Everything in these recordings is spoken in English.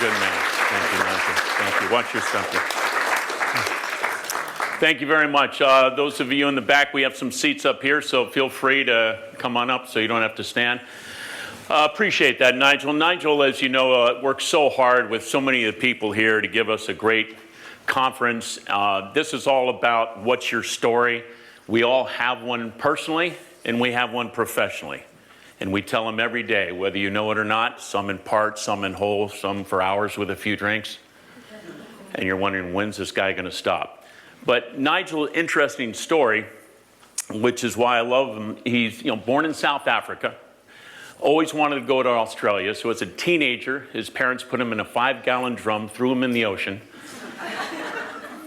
good man. Thank you, Nigel. Thank you. Watch your something. Thank you very much. Those of you in the back, we have some seats up here, so feel free to come on up so you don't have to stand. Appreciate that, Nigel. Nigel, as you know, works so hard with so many of the people here to give us a great conference. This is all about what's your story. We all have one personally, and we have one professionally. And we tell them every day, whether you know it or not, some in part, some in whole, some for hours with a few drinks. And you're wondering, when's this guy going to stop? But Nigel, interesting story, which is why I love him. He's born in South Africa, always wanted to go to Australia. So as a teenager, his parents put him in a 5-gallon drum, threw him in the ocean.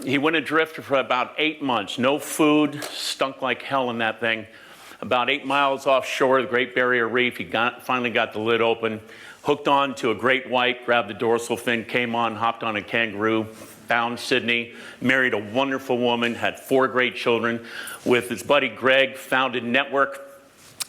He went adrift for about 8 months. No food, stunk like hell in that thing. About 8 miles offshore, the Great Barrier Reef, he finally got the lid open, hooked on to a great white, grabbed the dorsal fin, came on, hopped on a kangaroo, found Sydney, married a wonderful woman, had 4 great children. With his buddy Greg, founded Network,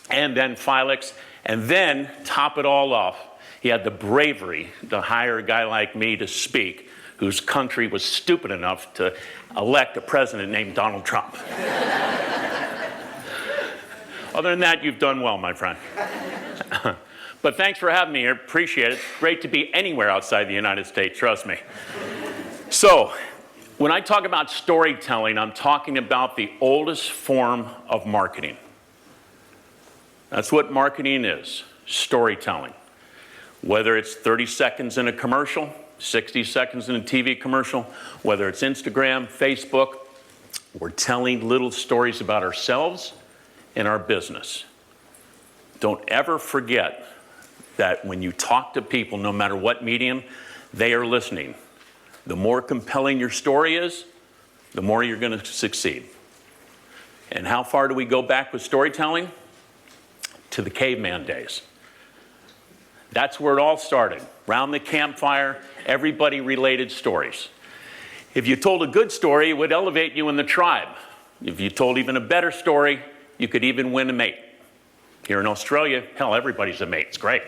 and then Filix. And then, top it all off, he had the bravery to hire a guy like me to speak, whose country was stupid enough to elect a president named Donald Trump. Other than that, you've done well, my friend. But thanks for having me here. Appreciate it. Great to be anywhere outside the United States, trust me. So, when I talk about storytelling, I'm talking about the oldest form of marketing. That's what marketing is, storytelling. Whether it's 30 seconds in a commercial, 60 seconds in a TV commercial, whether it's Instagram, Facebook, we're telling little stories about ourselves and our business. Don't ever forget that when you talk to people, no matter what medium, they are listening. The more compelling your story is, the more you're going to succeed. And how far do we go back with storytelling? To the caveman days. That's where it all started. Round the campfire, everybody related stories. If you told a good story, it would elevate you in the tribe. If you told even a better story, you could even win a mate. Here in Australia, hell, everybody's a mate. It's great.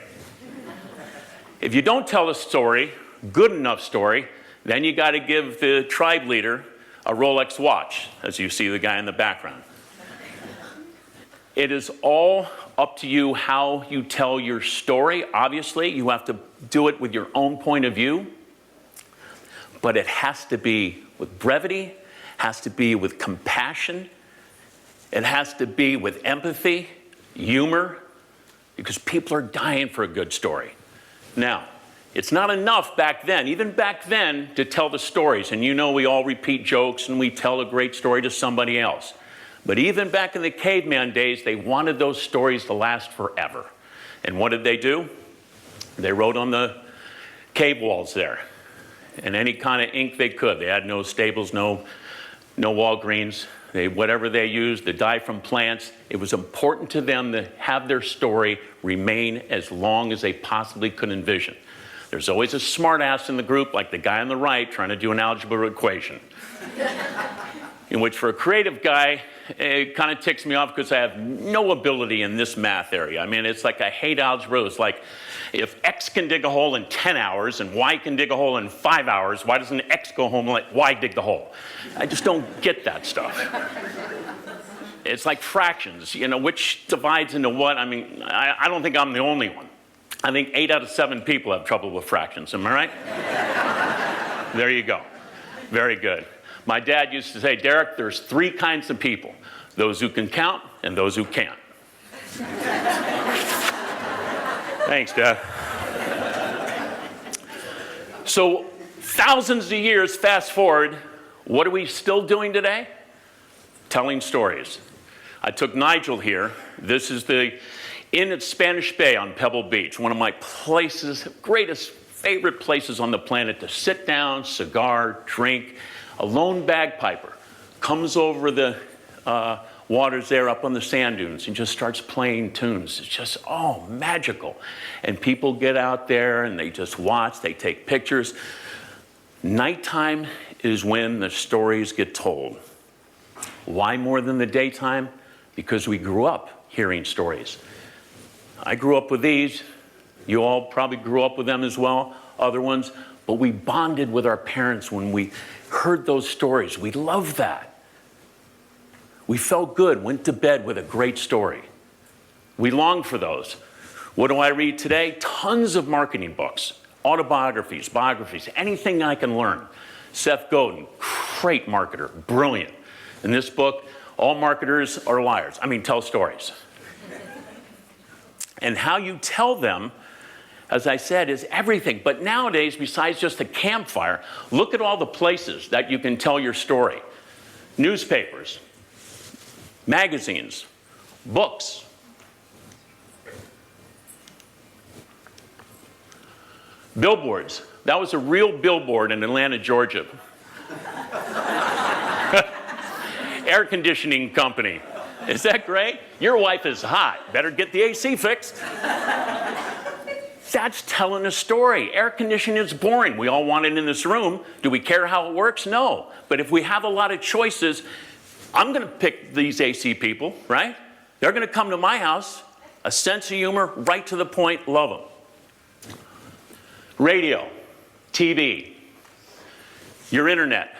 If you don't tell a story, good enough story, then you got to give the tribe leader a Rolex watch, as you see the guy in the background. It is all up to you how you tell your story. Obviously, you have to do it with your own point of view, but it has to be with brevity, has to be with compassion, it has to be with empathy, humor, because people are dying for a good story. Now, it's not enough back then, even back then, to tell the stories. And we all repeat jokes and we tell a great story to somebody else. But even back in the caveman days, they wanted those stories to last forever. And what did they do? They wrote on the cave walls there, and any kind of ink they could. They had no Staples, no Walgreens. Whatever they used, the dye from plants, it was important to them to have their story remain as long as they possibly could envision. There's always a smart ass in the group, like the guy on the right trying to do an algebra equation. In which, for a creative guy, it kind of ticks me off because I have no ability in this math area. I mean, it's like I hate algebra. It's like, if X can dig a hole in 10 hours and Y can dig a hole in 5 hours, why doesn't X go home and let Y dig the hole? I just don't get that stuff. It's like fractions, which divides into what? I mean, I don't think I'm the only one. I think 8 out of 7 people have trouble with fractions. Am I right? There you go. Very good. My dad used to say, Derek, there's 3 kinds of people. Those who can count and those who can't. Thanks, Dad. So, thousands of years fast forward, what are we still doing today? Telling stories. I took Nigel here. This is in Spanish Bay on Pebble Beach, one of my greatest favorite places on the planet to sit down, cigar, drink. A lone bagpiper comes over the waters there up on the sand dunes and just starts playing tunes. It's just, magical. And people get out there and they just watch, they take pictures. Nighttime is when the stories get told. Why more than the daytime? Because we grew up hearing stories. I grew up with these. You all probably grew up with them as well. other ones, but we bonded with our parents when we heard those stories. We loved that. We felt good, went to bed with a great story. We longed for those. What do I read today? Tons of marketing books, autobiographies, biographies, anything I can learn. Seth Godin, great marketer, brilliant. In this book, all marketers are liars. I mean, tell stories. And how you tell them, as I said, is everything. But nowadays, besides just a campfire, look at all the places that you can tell your story. Newspapers, magazines, books. Billboards. That was a real billboard in Atlanta, Georgia. Air conditioning company. Is that great? Your wife is hot. Better get the AC fixed. That's telling a story. Air conditioning is boring. We all want it in this room. Do we care how it works? No. But if we have a lot of choices, I'm going to pick these AC people, right? They're going to come to my house, a sense of humor, right to the point, love them. Radio, TV, your internet.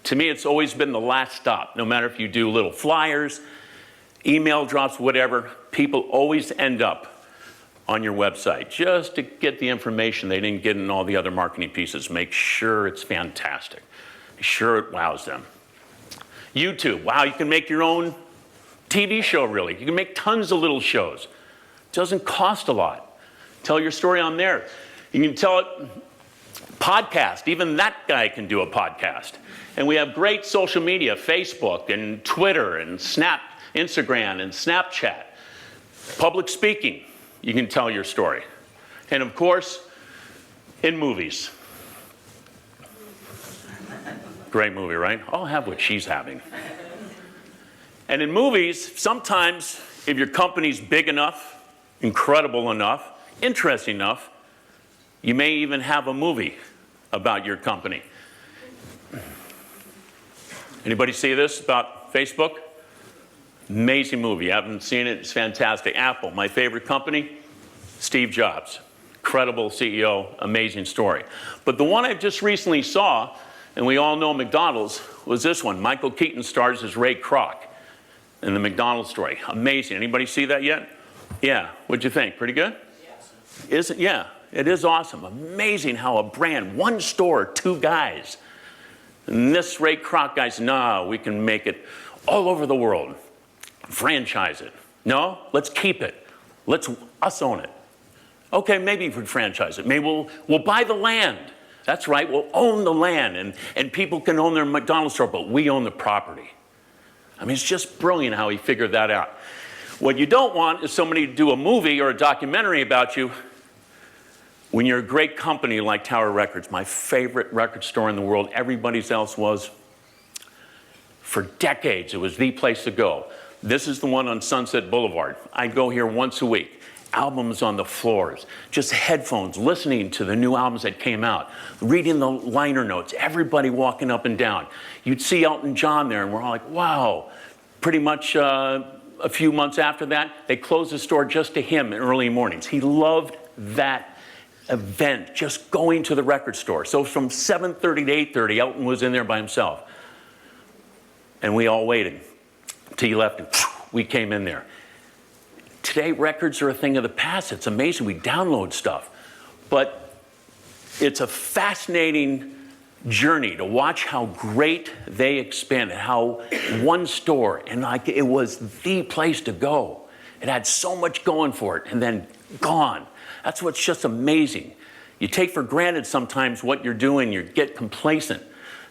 To me, it's always been the last stop. No matter if you do little flyers, email drops, whatever, people always end up on your website just to get the information they didn't get in all the other marketing pieces. Make sure it's fantastic. Make sure it wows them. YouTube, wow, you can make your own TV show, really. You can make tons of little shows. It doesn't cost a lot. Tell your story on there. You can tell it, podcast, even that guy can do a podcast. And we have great social media, Facebook and Twitter and Instagram and Snapchat. Public speaking, you can tell your story. And of course, in movies. Great movie, right? I'll have what she's having. And in movies, sometimes if your company's big enough, incredible enough, interesting enough, you may even have a movie about your company. Anybody see this about Facebook? Amazing movie. You haven't seen it? It's fantastic. Apple, my favorite company, Steve Jobs. Incredible CEO, amazing story. But the one I just recently saw, and we all know McDonald's, was this one. Michael Keaton stars as Ray Kroc in the McDonald's story. Amazing. Anybody see that yet? Yeah. What'd you think? Pretty good? Yes. Isn't? Yeah. It is awesome. Amazing how a brand, one store, two guys. And this Ray Kroc guy said, no, we can make it all over the world. Franchise it. No, let's keep it. Let's us own it. Okay, maybe we franchise it. Maybe we'll buy the land. That's right, we'll own the land, and people can own their McDonald's store, but we own the property. I mean, it's just brilliant how he figured that out. What you don't want is somebody to do a movie or a documentary about you when you're a great company like Tower Records, my favorite record store in the world. Everybody else was. For decades, it was the place to go. This is the one on Sunset Boulevard. I go here once a week. Albums on the floors, just headphones, listening to the new albums that came out, reading the liner notes, everybody walking up and down. You'd see Elton John there, and we're all like, wow. Pretty much a few months after that, they closed the store just to him in early mornings. He loved that event, just going to the record store. So from 7:30 to 8:30, Elton was in there by himself. And we all waited till he left, and we came in there. Today, records are a thing of the past. It's amazing. We download stuff. But it's a fascinating journey to watch how great they expanded, how one store, and like it was the place to go. It had so much going for it, and then gone. That's what's just amazing. You take for granted sometimes what you're doing, you get complacent,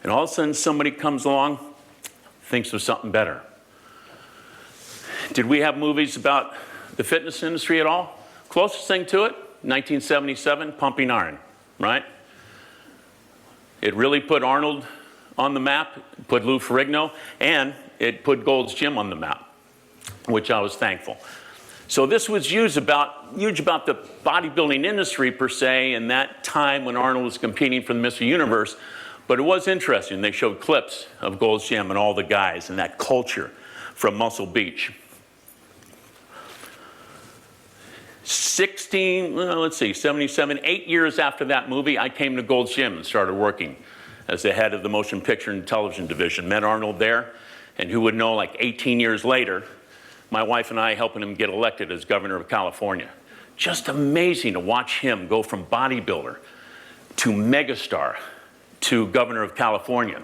and all of a sudden somebody comes along, thinks of something better. Did we have movies about the fitness industry at all? Closest thing to it, 1977, Pumping Iron, right? It really put Arnold on the map, put Lou Ferrigno, and it put Gold's Gym on the map, which I was thankful. So this was huge about the bodybuilding industry per se, in that time when Arnold was competing for the Mr. Universe. But it was interesting. They showed clips of Gold's Gym and all the guys and that culture from Muscle Beach. 77, 8 years after that movie, I came to Gold's Gym and started working as the head of the motion picture and television division. Met Arnold there, and who would know, like 18 years later, my wife and I helping him get elected as governor of California. Just amazing to watch him go from bodybuilder to megastar to governor of California.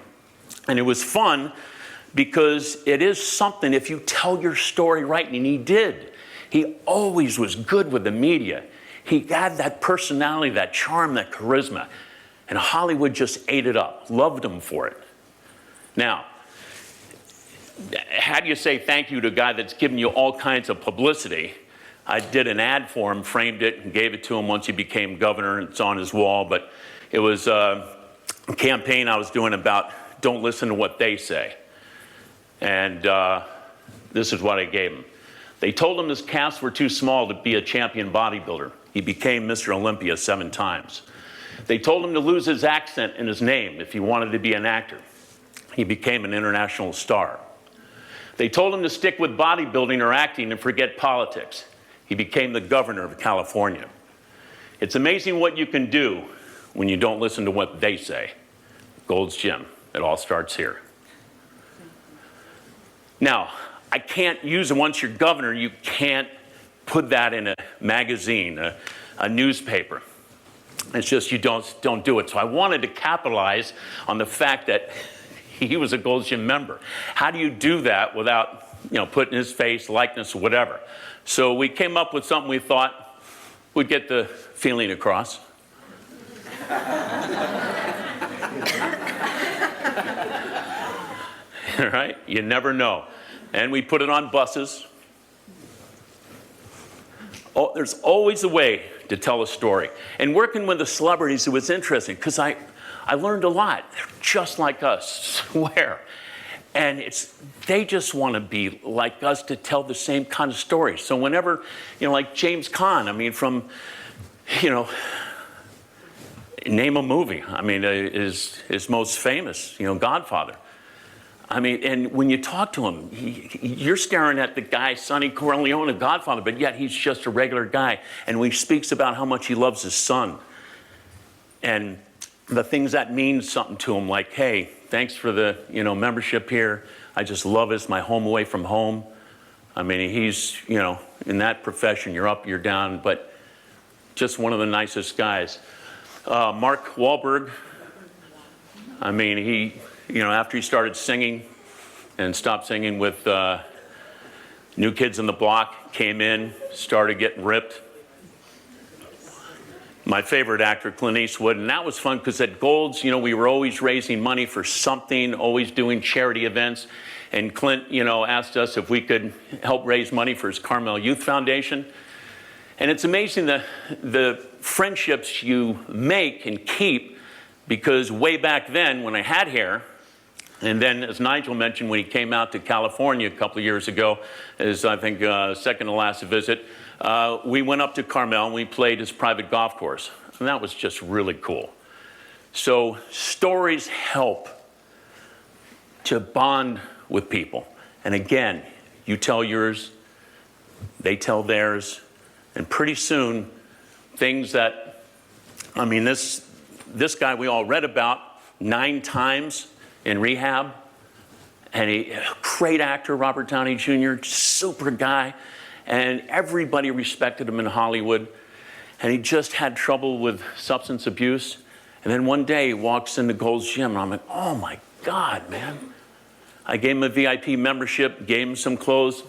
And it was fun because it is something, if you tell your story right, and he did. He always was good with the media. He had that personality, that charm, that charisma. And Hollywood just ate it up, loved him for it. Now, how do you say thank you to a guy that's given you all kinds of publicity? I did an ad for him, framed it, and gave it to him once he became governor. It's on his wall, but it was a campaign I was doing about don't listen to what they say. And this is what I gave him. They told him his calves were too small to be a champion bodybuilder. He became Mr. Olympia 7 times. They told him to lose his accent and his name if he wanted to be an actor. He became an international star. They told him to stick with bodybuilding or acting and forget politics. He became the governor of California. It's amazing what you can do when you don't listen to what they say. Gold's Gym. It all starts here. Now, I can't use it. Once you're governor, you can't put that in a magazine, a newspaper. It's just you don't do it. So I wanted to capitalize on the fact that he was a Gold's Gym member. How do you do that without, putting his face, likeness, whatever? So we came up with something we thought would get the feeling across. Right? You never know. And we put it on buses. Oh, there's always a way to tell a story. And working with the celebrities, it was interesting because I learned a lot. They're just like us, swear. And they just want to be like us to tell the same kind of stories. So whenever, like James Caan, from, name a movie. His most famous, Godfather. And when you talk to him, you're staring at the guy, Sonny Corleone, a Godfather, but yet he's just a regular guy. And when he speaks about how much he loves his son and the things that mean something to him, like, hey, thanks for the, membership here. I just love it. It's my home away from home. He's, in that profession, you're up, you're down, but just one of the nicest guys. Mark Wahlberg, he, after he started singing and stopped singing with New Kids on the Block, came in, started getting ripped. My favorite actor, Clint Eastwood, and that was fun because at Gold's, we were always raising money for something, always doing charity events. And Clint, asked us if we could help raise money for his Carmel Youth Foundation. And it's amazing the friendships you make and keep, because way back then when I had hair, and then as Nigel mentioned, when he came out to California a couple of years ago, as I think second to last visit, we went up to Carmel and we played his private golf course. And that was just really cool. So stories help to bond with people. And again, you tell yours, they tell theirs, and pretty soon, things that, this guy we all read about 9 times in rehab, and a great actor, Robert Downey Jr., super guy, and everybody respected him in Hollywood, and he just had trouble with substance abuse. And then one day he walks into Gold's Gym, and I'm like, oh my God, man. I gave him a VIP membership, gave him some clothes.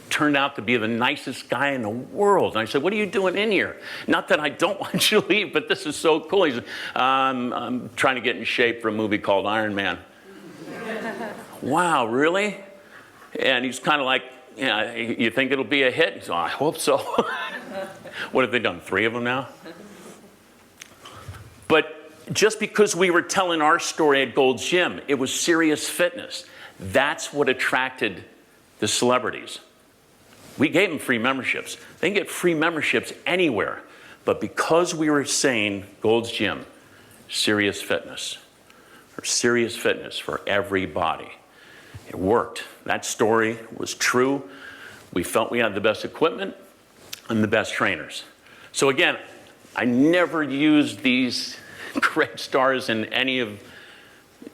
Turned out to be the nicest guy in the world. And I said, what are you doing in here? Not that I don't want you to leave, but this is so cool. He said, I'm trying to get in shape for a movie called Iron Man. Wow, really? And he's kind of like, you think it'll be a hit? He said, I hope so. What have they done, 3 of them now? But just because we were telling our story at Gold's Gym, it was serious fitness. That's what attracted the celebrities. We gave them free memberships. They can get free memberships anywhere. But because we were saying Gold's Gym, serious fitness, or serious fitness for everybody, it worked. That story was true. We felt we had the best equipment. and the best trainers. So again, I never used these great stars in any of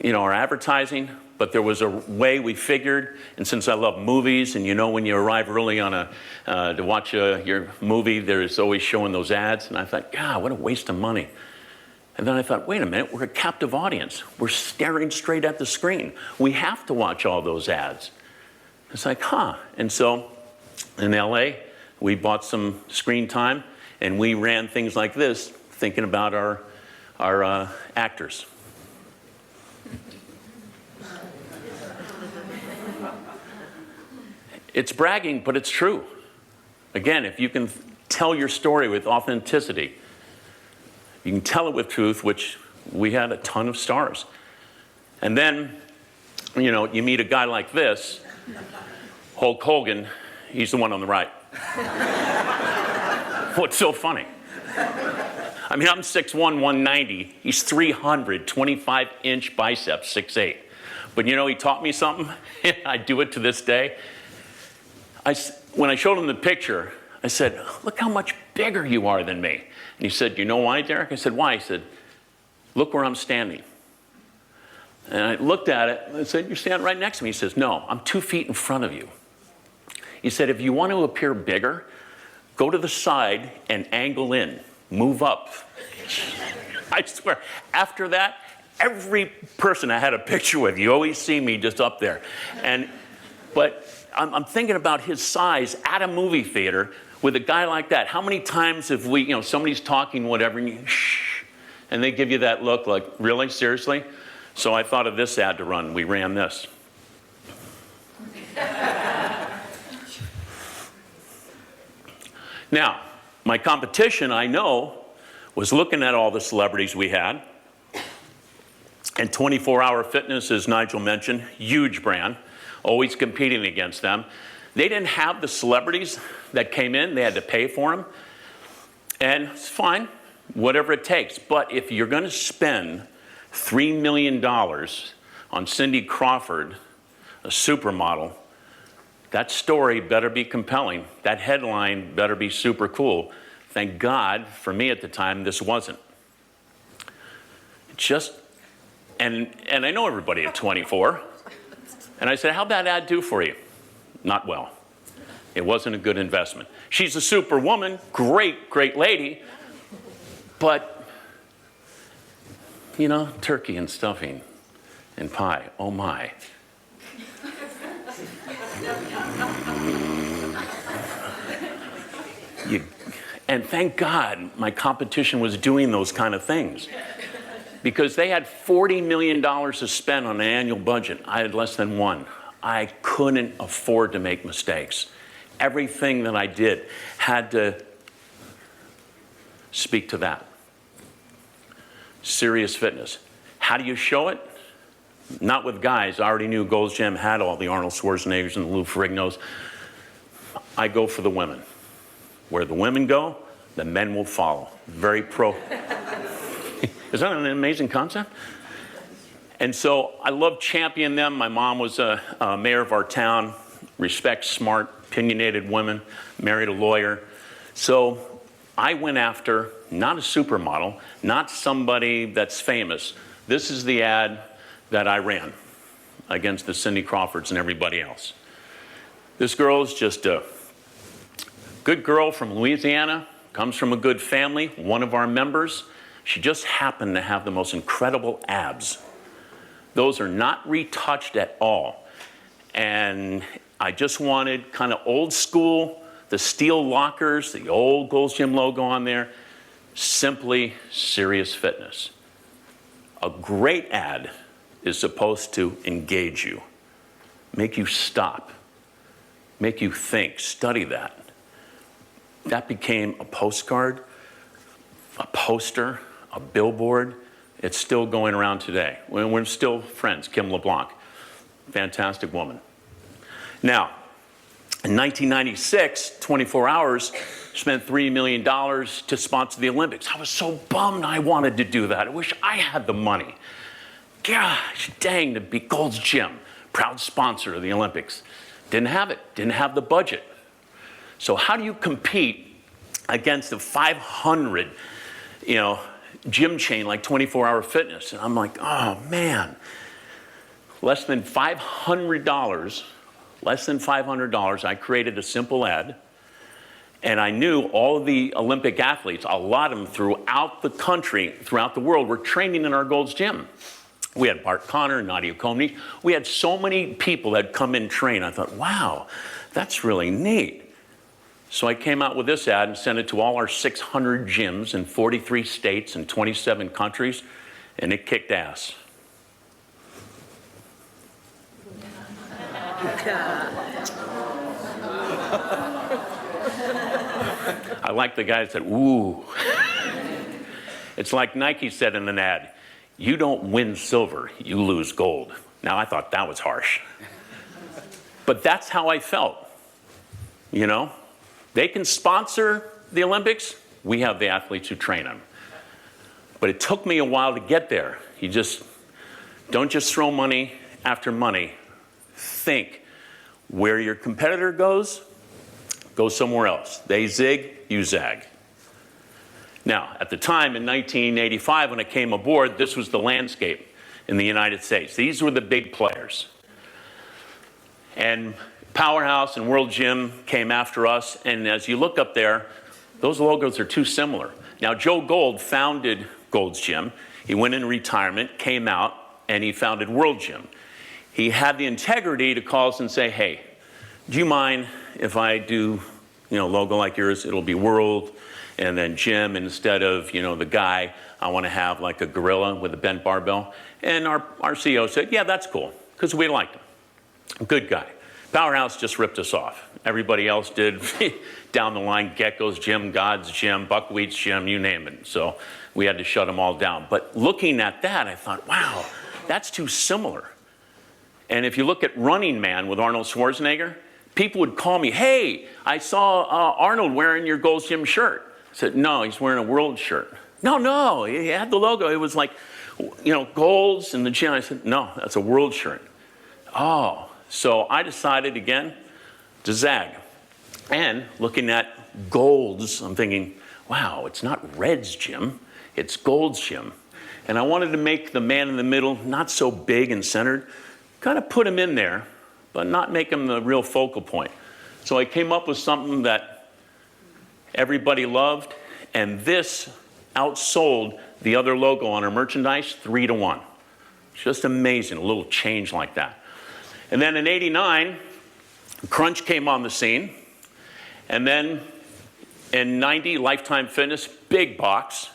our advertising, but there was a way we figured, and since I love movies, and when you arrive early on to watch your movie, there's always showing those ads, and I thought, God, what a waste of money. And then I thought, wait a minute, we're a captive audience. We're staring straight at the screen. We have to watch all those ads. It's like, And so in LA, we bought some screen time, and we ran things like this, thinking about our actors. It's bragging, but it's true. Again, if you can tell your story with authenticity, you can tell it with truth, which we had a ton of stars. And then, you meet a guy like this, Hulk Hogan, he's the one on the right. What's so funny? I mean, I'm 6'1", 190. He's 325-inch biceps, 6'8". But he taught me something. I do it to this day. When I showed him the picture, I said, look how much bigger you are than me. And he said, you know why, Derek? I said, why? He said, look where I'm standing. And I looked at it and I said, you're standing right next to me. He says, no, I'm 2 feet in front of you. He said, if you want to appear bigger, go to the side and angle in, move up. I swear, after that, every person I had a picture with, you always see me just up there. But I'm thinking about his size at a movie theater with a guy like that. How many times have we, somebody's talking, whatever, and you, shh, and they give you that look like, really, seriously? So I thought of this ad to run. We ran this. Now, my competition, I know, was looking at all the celebrities we had. And 24-Hour Fitness, as Nigel mentioned, huge brand, always competing against them. They didn't have the celebrities that came in. They had to pay for them. And it's fine, whatever it takes. But if you're going to spend $3 million on Cindy Crawford, a supermodel, that story better be compelling. That headline better be super cool. Thank God, for me at the time, this wasn't. And I know everybody at 24. And I said, how'd that ad do for you? Not well. It wasn't a good investment. She's a superwoman, great, great lady. But, turkey and stuffing and pie, oh my. And thank God my competition was doing those kind of things. Because they had $40 million to spend on an annual budget. I had less than one. I couldn't afford to make mistakes. Everything that I did had to speak to that. Serious Fitness. How do you show it? Not with guys. I already knew Gold's Gym had all the Arnold Schwarzeneggers and the Lou Ferrignos. I go for the women. Where the women go, the men will follow. Very pro. Is that an amazing concept? And so I love championing them. My mom was a mayor of our town, respects smart, opinionated women, married a lawyer. So I went after not a supermodel, not somebody that's famous. This is the ad that I ran against the Cindy Crawfords and everybody else. This girl is just a good girl from Louisiana, comes from a good family, one of our members. She just happened to have the most incredible abs. Those are not retouched at all. And I just wanted kind of old school, the steel lockers, the old Gold's Gym logo on there, simply Serious Fitness. A great ad is supposed to engage you, make you stop, make you think, study that. That became a postcard, a poster, a billboard. It's still going around today. We're still friends. Kim LeBlanc, fantastic woman. Now, in 1996, 24 Hours spent $3 million to sponsor the Olympics. I was so bummed I wanted to do that. I wish I had the money. Gosh, dang, to be Gold's Gym, proud sponsor of the Olympics. Didn't have it, didn't have the budget. So how do you compete against a 500, gym chain like 24 Hour Fitness. And I'm like, oh man, less than $500, I created a simple ad. And I knew all of the Olympic athletes, a lot of them throughout the country, throughout the world, were training in our Gold's Gym. We had Barton, Nadia Comey. We had so many people that come in and train. I thought, wow, that's really neat. So I came out with this ad and sent it to all our 600 gyms in 43 states and 27 countries, and it kicked ass. I like the guy that said, ooh. It's like Nike said in an ad, you don't win silver, you lose gold. Now, I thought that was harsh. But that's how I felt, They can sponsor the Olympics. We have the athletes who train them. But it took me a while to get there. You don't just throw money after money. Think where your competitor goes, go somewhere else. They zig, you zag. Now, at the time in 1985 when I came aboard, this was the landscape in the United States. These were the big players. And Powerhouse and World Gym came after us, and as you look up there, those logos are too similar. Now, Joe Gold founded Gold's Gym. He went in retirement, came out, and he founded World Gym. He had the integrity to call us and say, hey, do you mind if I do, logo like yours? It'll be World and then Gym, and instead of, the guy, I want to have like a gorilla with a bent barbell. And our CEO said, yeah, that's cool, because we liked him. Good guy. Powerhouse just ripped us off. Everybody else did down the line, Gecko's Gym, God's Gym, Buckwheat's Gym, you name it. So we had to shut them all down. But looking at that, I thought, wow, that's too similar. And if you look at Running Man with Arnold Schwarzenegger, people would call me, hey, I saw Arnold wearing your Gold's Gym shirt. I said, no, he's wearing a World shirt. No, he had the logo. It was like, Gold's and the gym. I said, no, that's a World shirt. Oh. So I decided again to zag. And looking at Gold's, I'm thinking, wow, it's not Red's Gym, it's Gold's Gym. And I wanted to make the man in the middle not so big and centered, kind of put him in there, but not make him the real focal point. So I came up with something that everybody loved, and this outsold the other logo on our merchandise 3-1. Just amazing, a little change like that. And then in '89, Crunch came on the scene. And then in '90, Lifetime Fitness, big box,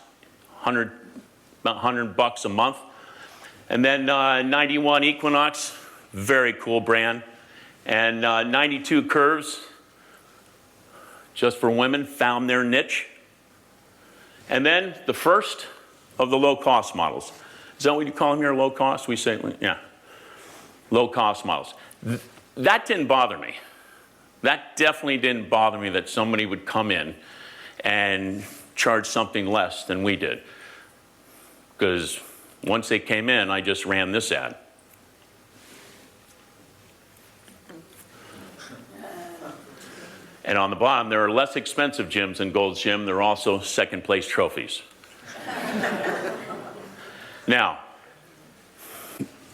about $100 a month. And then '91, Equinox, very cool brand. And '92, Curves, just for women, found their niche. And then the first of the low-cost models. Is that what you call them here, low cost? We say, yeah. Low-cost models. That didn't bother me. That definitely didn't bother me that somebody would come in and charge something less than we did. Because once they came in, I just ran this ad. And on the bottom, there are less expensive gyms than Gold's Gym. There are also second-place trophies. Now,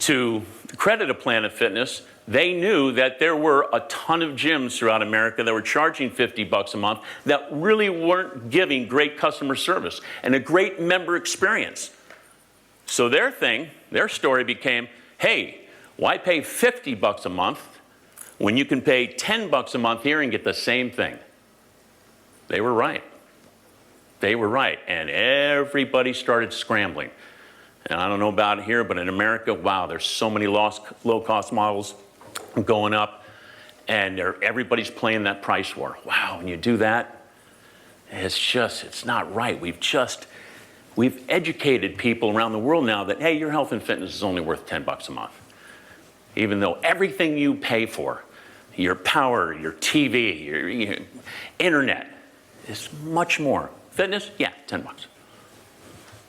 to credit of Planet Fitness, they knew that there were a ton of gyms throughout America that were charging $50 a month that really weren't giving great customer service and a great member experience. So their story became, hey, why pay $50 a month when you can pay $10 a month here and get the same thing? They were right. They were right. And everybody started scrambling. And I don't know about it here, but in America, wow, there's so many low-cost models going up, and everybody's playing that price war. Wow, when you do that, it's not right. We've educated people around the world now that, hey, your health and fitness is only worth $10 a month. Even though everything you pay for, your power, your TV, your internet, is much more. Fitness, yeah, $10.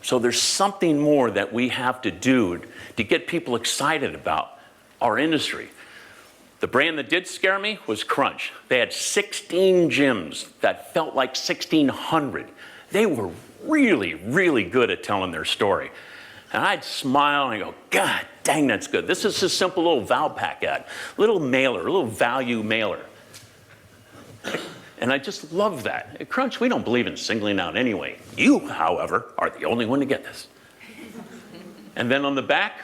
So there's something more that we have to do to get people excited about our industry. The brand that did scare me was Crunch. They had 16 gyms that felt like 1,600. They were really, really good at telling their story. And I'd smile and I'd go, God dang, that's good. This is a simple little Valpak ad, little mailer, a little value mailer. And I just love that. At Crunch, we don't believe in singling out anyway. You, however, are the only one to get this. And then on the back,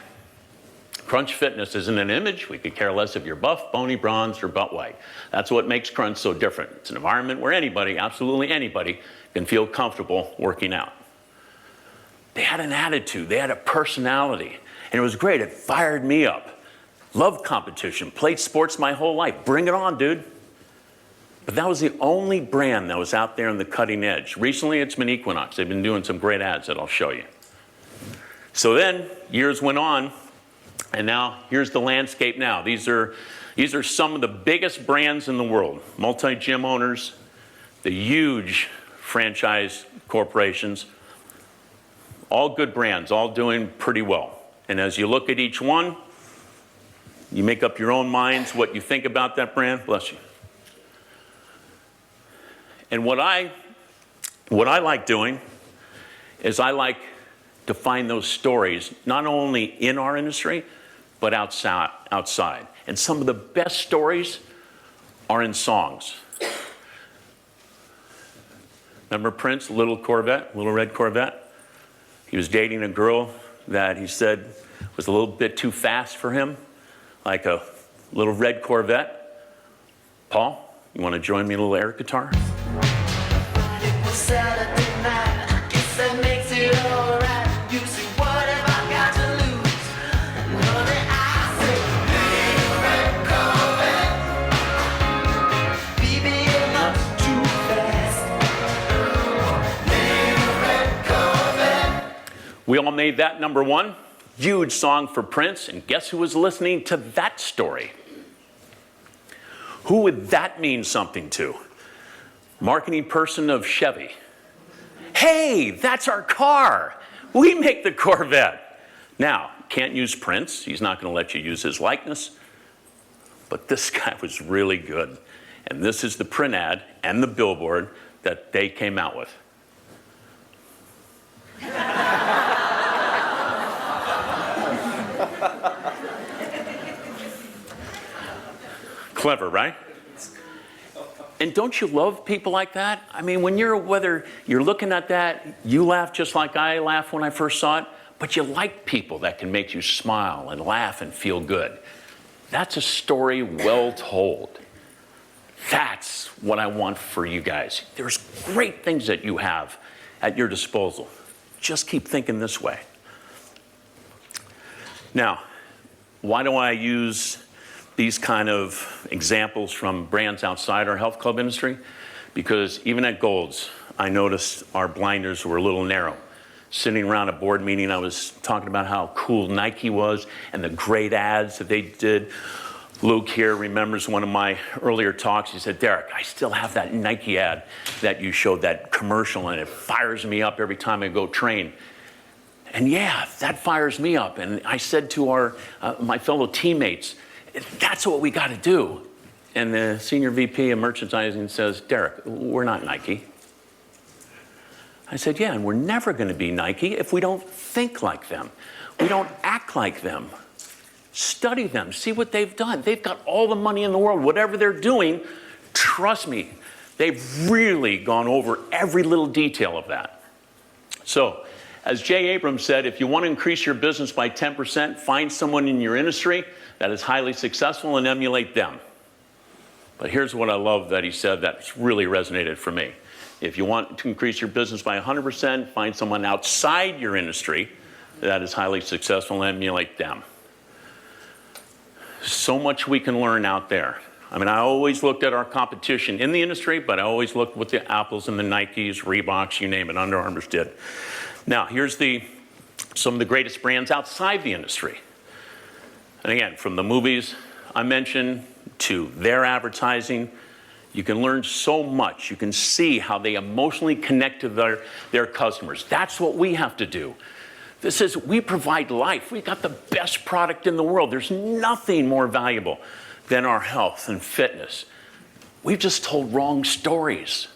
Crunch Fitness isn't an image. We could care less if you're buff, bony, bronzed, or butt white. That's what makes Crunch so different. It's an environment where anybody, absolutely anybody, can feel comfortable working out. They had an attitude. They had a personality. And it was great. It fired me up. Loved competition. Played sports my whole life. Bring it on, dude. But that was the only brand that was out there on the cutting edge. Recently, it's been Equinox. They've been doing some great ads that I'll show you. So then, years went on. And now, here's the landscape now. These are some of the biggest brands in the world. Multi-gym owners, the huge franchise corporations, all good brands, all doing pretty well. And as you look at each one, you make up your own minds what you think about that brand. Bless you. And what I like doing is I like to find those stories, not only in our industry, but outside. And some of the best stories are in songs. Remember Prince, Little Red Corvette? He was dating a girl that he said was a little bit too fast for him, like a little red Corvette. Paul, you want to join me in a little air guitar? It was Saturday night, I guess that makes it all right. You see, what have I got to lose? Honey, I say, little red Corvette. Baby, you're not too fast. Little red Corvette. We all made that number one. Huge song for Prince, and guess who was listening to that story? Who would that mean something to? Marketing person of Chevy. Hey, that's our car. We make the Corvette. Now, can't use Prince. He's not going to let you use his likeness. But this guy was really good. And this is the print ad and the billboard that they came out with. Clever, right? And don't you love people like that? I mean, whether you're looking at that, you laugh just like I laughed when I first saw it, but you like people that can make you smile and laugh and feel good. That's a story well told. That's what I want for you guys. There's great things that you have at your disposal. Just keep thinking this way. Now, why do I use these kind of examples from brands outside our health club industry? Because even at Gold's, I noticed our blinders were a little narrow. Sitting around a board meeting, I was talking about how cool Nike was and the great ads that they did. Luke here remembers one of my earlier talks. He said, Derek, I still have that Nike ad that you showed, that commercial, and it fires me up every time I go train. And yeah, that fires me up. And I said to my fellow teammates, that's what we got to do. And the senior VP of merchandising says, Derek, we're not Nike. I said, yeah, and we're never going to be Nike if we don't think like them. We don't act like them. Study them. See what they've done. They've got all the money in the world. Whatever they're doing, trust me, they've really gone over every little detail of that. So, as Jay Abrams said, if you want to increase your business by 10%, find someone in your industry that is highly successful and emulate them. But here's what I love that he said that's really resonated for me. If you want to increase your business by 100%, find someone outside your industry that is highly successful and emulate them. So much we can learn out there. I mean, I always looked at our competition in the industry, but I always looked with the Apples and the Nikes, Reeboks, you name it, Under Armour's did. Now, here's some of the greatest brands outside the industry. And again, from the movies I mentioned to their advertising, you can learn so much. You can see how they emotionally connect to their customers. That's what we have to do. We provide life. We got the best product in the world. There's nothing more valuable then our health and fitness. We've just told wrong stories.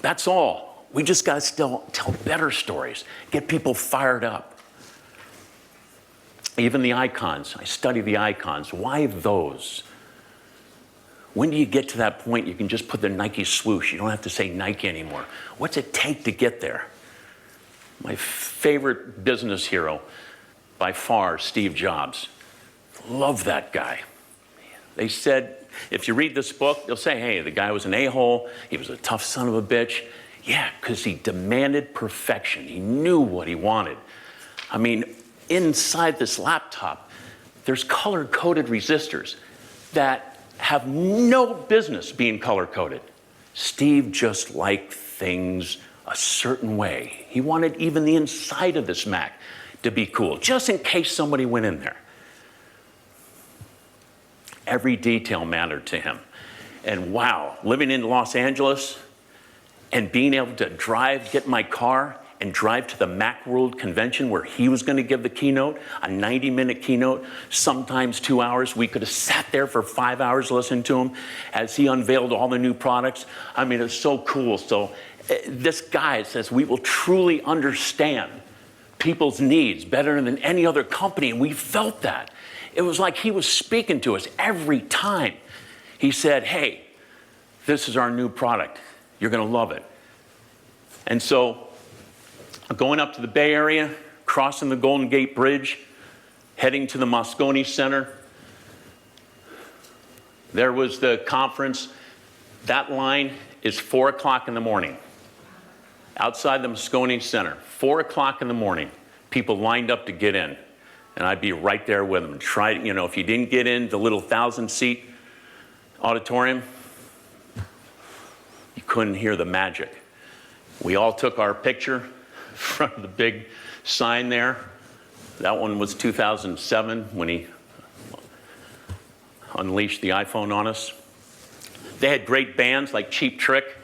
That's all. We just got to still tell better stories, get people fired up. Even the icons. I study the icons. Why those? When do you get to that point you can just put the Nike swoosh? You don't have to say Nike anymore. What's it take to get there? My favorite business hero, by far, Steve Jobs. Love that guy. They said, if you read this book, they'll say, hey, the guy was an a-hole. He was a tough son of a bitch. Yeah, because he demanded perfection. He knew what he wanted. I mean, inside this laptop, there's color-coded resistors that have no business being color-coded. Steve just liked things a certain way. He wanted even the inside of this Mac to be cool, just in case somebody went in there. Every detail mattered to him. And wow, living in Los Angeles and being able to get in my car and drive to the Macworld convention where he was going to give the keynote, a 90-minute keynote, sometimes 2 hours. We could have sat there for 5 hours listening to him as he unveiled all the new products. I mean, it's so cool. So this guy says we will truly understand people's needs better than any other company, and we felt that. It was like he was speaking to us every time. He said, hey, this is our new product. You're going to love it. And so going up to the Bay Area, crossing the Golden Gate Bridge, heading to the Moscone Center. There was the conference. That line is 4 o'clock in the morning. Outside the Moscone Center, 4 o'clock in the morning, people lined up to get in. And I'd be right there with them. If you didn't get in the little 1,000-seat auditorium, you couldn't hear the magic. We all took our picture in front of the big sign there. That one was 2007 when he unleashed the iPhone on us. They had great bands like Cheap Trick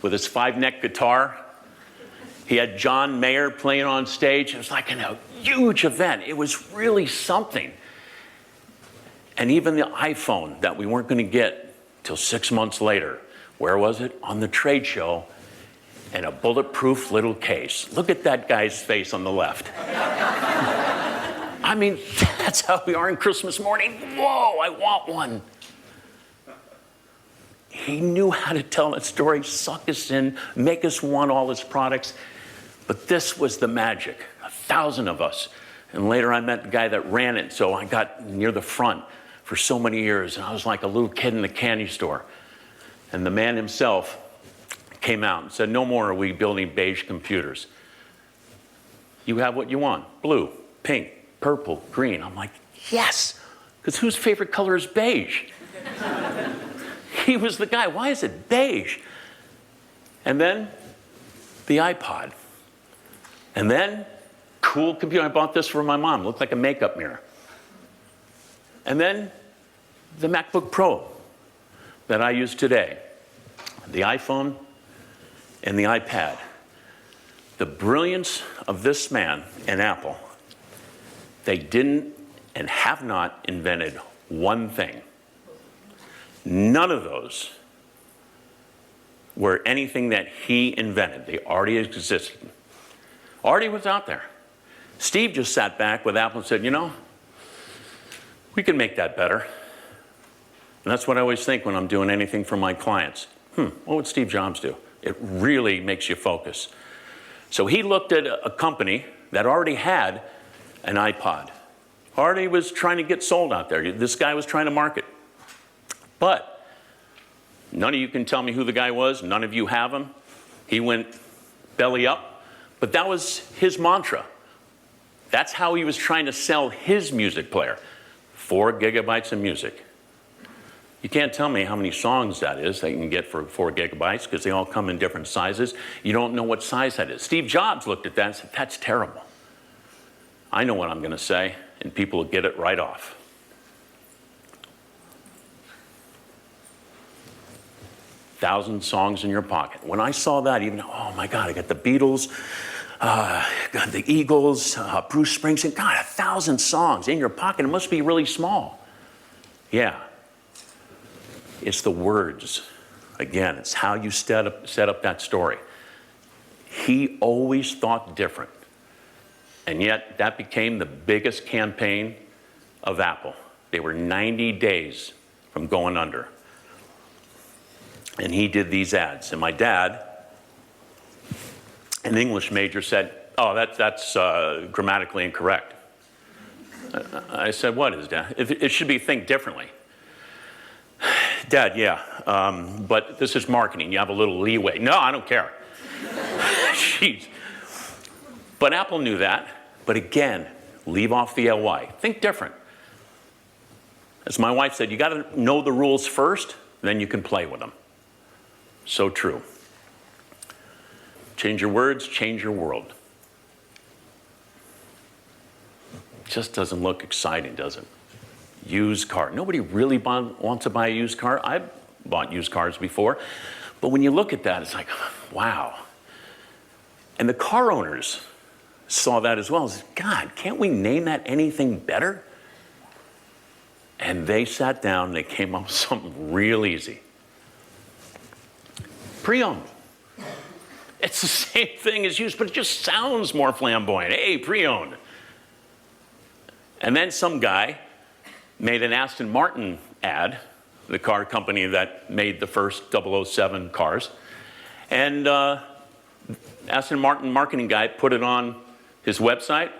with his 5-neck guitar. He had John Mayer playing on stage. It was like a huge event. It was really something. And even the iPhone that we weren't going to get till 6 months later, where was it? On the trade show in a bulletproof little case. Look at that guy's face on the left. I mean, that's how we are on Christmas morning. Whoa, I want one. He knew how to tell that story, suck us in, make us want all his products. But this was the magic, 1,000 of us. And later I met the guy that ran it, so I got near the front for so many years, and I was like a little kid in the candy store. And the man himself came out and said, no more are we building beige computers. You have what you want, blue, pink, purple, green. I'm like, yes, because whose favorite color is beige? He was the guy. Why is it beige? And then the iPod. And then, cool computer. I bought this for my mom. Looked like a makeup mirror. And then the MacBook Pro that I use today. The iPhone and the iPad. The brilliance of this man and Apple, they didn't and have not invented one thing. None of those were anything that he invented. They already existed. Already was out there. Steve just sat back with Apple and said, we can make that better. And that's what I always think when I'm doing anything for my clients. What would Steve Jobs do? It really makes you focus. So he looked at a company that already had an iPod. Already was trying to get sold out there. This guy was trying to market. But none of you can tell me who the guy was. None of you have him. He went belly up. But that was his mantra. That's how he was trying to sell his music player. 4 gigabytes of music. You can't tell me how many songs that is that you can get for 4 gigabytes because they all come in different sizes. You don't know what size that is. Steve Jobs looked at that and said, that's terrible. I know what I'm going to say, and people will get it right off. Thousand songs in your pocket. When I saw that, even, oh my God, I got the Beatles, got the Eagles, Bruce Springsteen. God, 1,000 songs in your pocket. It must be really small. Yeah, It's the words. Again, it's how you set up that story. He always thought different. And yet, that became the biggest campaign of Apple. They were 90 days from going under. And he did these ads. And my dad, an English major, said, "Oh, that's grammatically incorrect." I said, "What is, Dad?" It should be think differently. "Dad, yeah, but this is marketing. You have a little leeway." "No, I don't care." Jeez. But Apple knew that. But again, leave off the ly. Think different. As my wife said, you got to know the rules first, then you can play with them. So true. Change your words, change your world. Just doesn't look exciting, does it? Used car. Nobody really wants to buy a used car. I've bought used cars before. But when you look at that, it's like, wow. And the car owners saw that as well. God, can't we name that anything better? And they sat down and they came up with something real easy. Pre-owned. It's the same thing as used, but it just sounds more flamboyant. Hey, pre-owned. And then some guy made an Aston Martin ad, the car company that made the first 007 cars. And Aston Martin marketing guy put it on his website.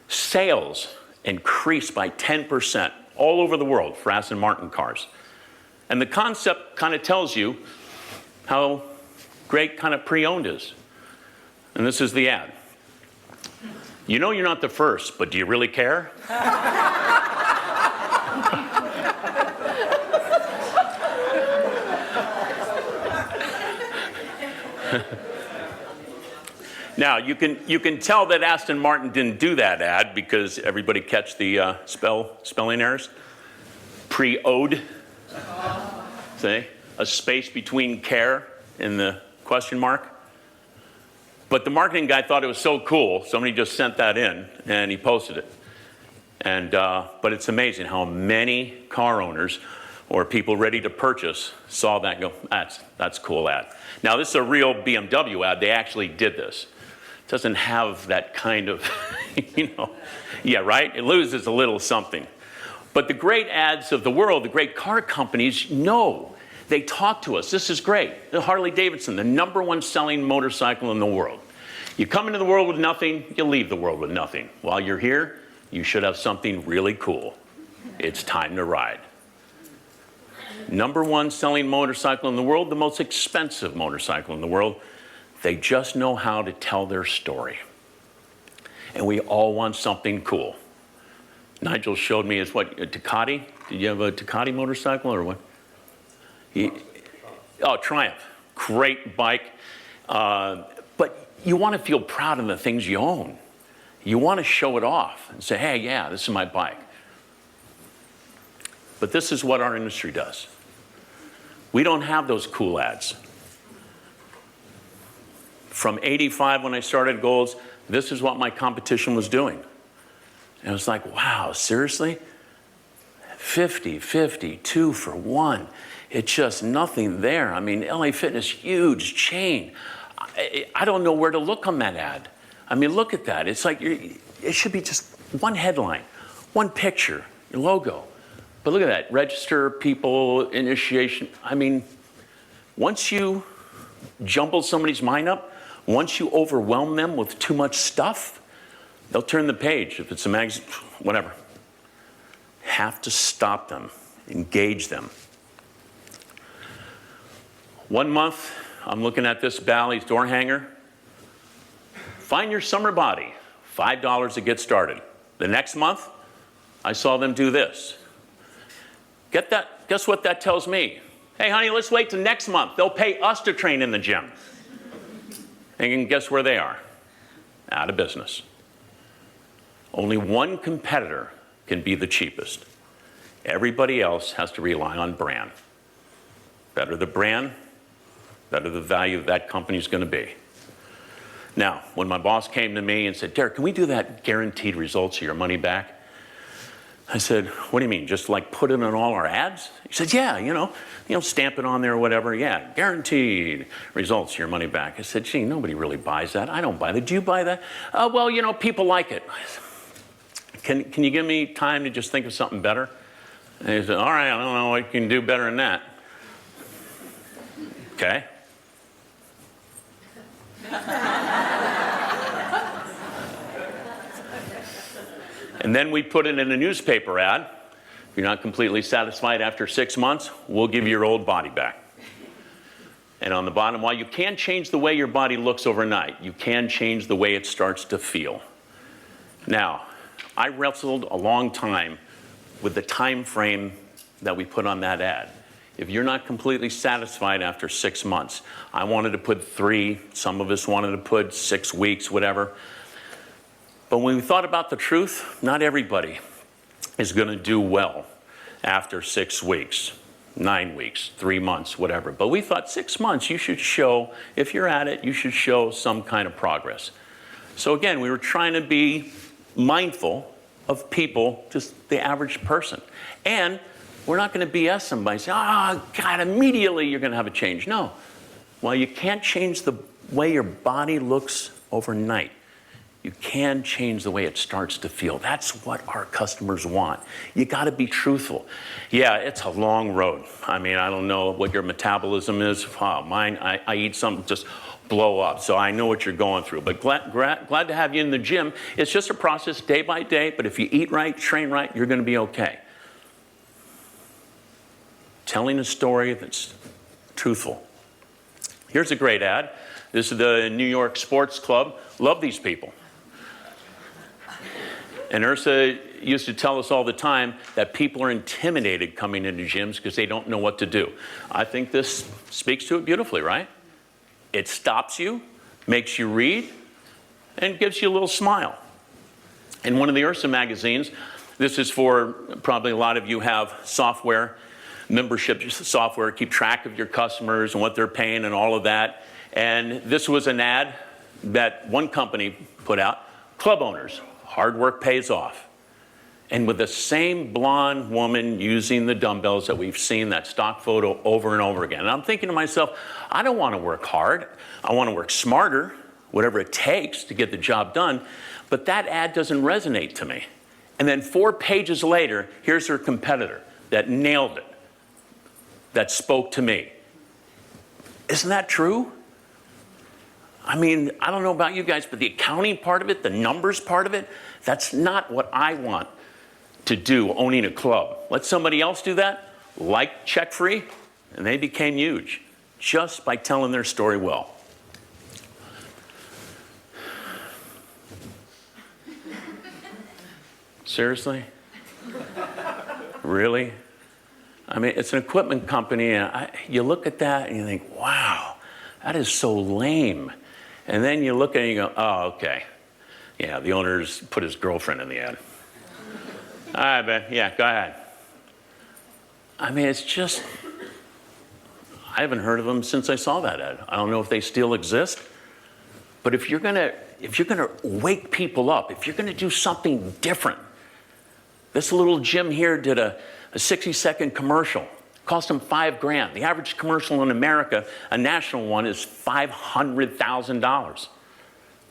Sales increased by 10% all over the world for Aston Martin cars. And the concept kind of tells you how great kind of pre-owned is. And this is the ad. "You know you're not the first, but do you really care?" Now, you can tell that Aston Martin didn't do that ad because everybody catch the spelling errors. Pre-owed. See? A space between care and the question mark. But the marketing guy thought it was so cool, somebody just sent that in and he posted it. And but it's amazing how many car owners or people ready to purchase saw that and go, that's a cool ad. Now, this is a real BMW ad. They actually did this. It doesn't have that kind of, yeah, right? It loses a little something. But the great ads of the world, the great car companies know. They talk to us. This is great. The Harley-Davidson, the #1 selling motorcycle in the world. You come into the world with nothing, you leave the world with nothing. While you're here, you should have something really cool. It's time to ride. #1 selling motorcycle in the world, the most expensive motorcycle in the world. They just know how to tell their story. And we all want something cool. Nigel showed me his a Ducati. Did you have a Ducati motorcycle or what? Triumph. Great bike. But you want to feel proud of the things you own. You want to show it off and say, hey, yeah, this is my bike. But this is what our industry does. We don't have those cool ads. From '85 when I started Golds, this is what my competition was doing. And it was like, wow, seriously? 50, 2 for 1. It's just nothing there. I mean, LA Fitness, huge chain. I don't know where to look on that ad. I mean, look at that. It's like, it should be just one headline, one picture, your logo. But look at that, register people, initiation. I mean, once you jumble somebody's mind up, once you overwhelm them with too much stuff, they'll turn the page. If it's a magazine, whatever. Have to stop them, engage them. 1 month, I'm looking at this Bally's door hanger. Find your summer body, $5 to get started. The next month, I saw them do this. Get that? Guess what that tells me? Hey, honey, let's wait till next month. They'll pay us to train in the gym. And guess where they are? Out of business. Only one competitor can be the cheapest. Everybody else has to rely on brand. Better the brand, better the value that company's going to be. Now, when my boss came to me and said, Derek, can we do that guaranteed results or your money back? I said, what do you mean, just like put it in all our ads? He said, yeah, stamp it on there or whatever. Yeah, guaranteed results, your money back. I said, gee, nobody really buys that. I don't buy that. Do you buy that? Well, people like it. Can you give me time to just think of something better? And he said, all right, I don't know what you can do better than that. Okay. And then we put it in a newspaper ad. If you're not completely satisfied after 6 months, we'll give you your old body back. And on the bottom, while you can change the way your body looks overnight, you can change the way it starts to feel. Now, I wrestled a long time with the time frame that we put on that ad. If you're not completely satisfied after 6 months, I wanted to put 3, some of us wanted to put 6 weeks, whatever. But when we thought about the truth, not everybody is going to do well after 6 weeks, 9 weeks, 3 months, whatever. But we thought 6 months, you should show, if you're at it, you should show some kind of progress. So again, we were trying to be mindful of people, just the average person. And we're not going to BS somebody and say, God, immediately you're going to have a change. No. Well, you can't change the way your body looks overnight. You can change the way it starts to feel. That's what our customers want. You got to be truthful. Yeah, it's a long road. I mean, I don't know what your metabolism is. Mine, I eat something just blow up. So I know what you're going through. But glad to have you in the gym. It's just a process day by day. But if you eat right, train right, you're going to be okay. Telling a story that's truthful. Here's a great ad. This is the New York Sports Club. Love these people. And Ursa used to tell us all the time that people are intimidated coming into gyms because they don't know what to do. I think this speaks to it beautifully, right? It stops you, makes you read, and gives you a little smile. In one of the Ursa magazines, this is for, probably a lot of you have software, membership software, keep track of your customers and what they're paying and all of that. And this was an ad that one company put out, club owners. Hard work pays off. And with the same blonde woman using the dumbbells that we've seen that stock photo over and over again. And I'm thinking to myself, I don't want to work hard. I want to work smarter, whatever it takes to get the job done. But that ad doesn't resonate to me. And then 4 pages later, here's her competitor that nailed it, that spoke to me. Isn't that true? I mean, I don't know about you guys, but the accounting part of it, the numbers part of it, that's not what I want to do owning a club. Let somebody else do that, like check free, and they became huge just by telling their story well. Seriously? Really? I mean, it's an equipment company, and you look at that and you think, wow, that is so lame. And then you look at it and you go, oh, okay. Yeah, the owner's put his girlfriend in the ad. All right, Ben, yeah, go ahead. I mean, it's just, I haven't heard of them since I saw that ad. I don't know if they still exist. But if you're gonna wake people up, if you're gonna do something different, this little gym here did a 60-second commercial. Cost them $5,000. The average commercial in America, a national one, is $500,000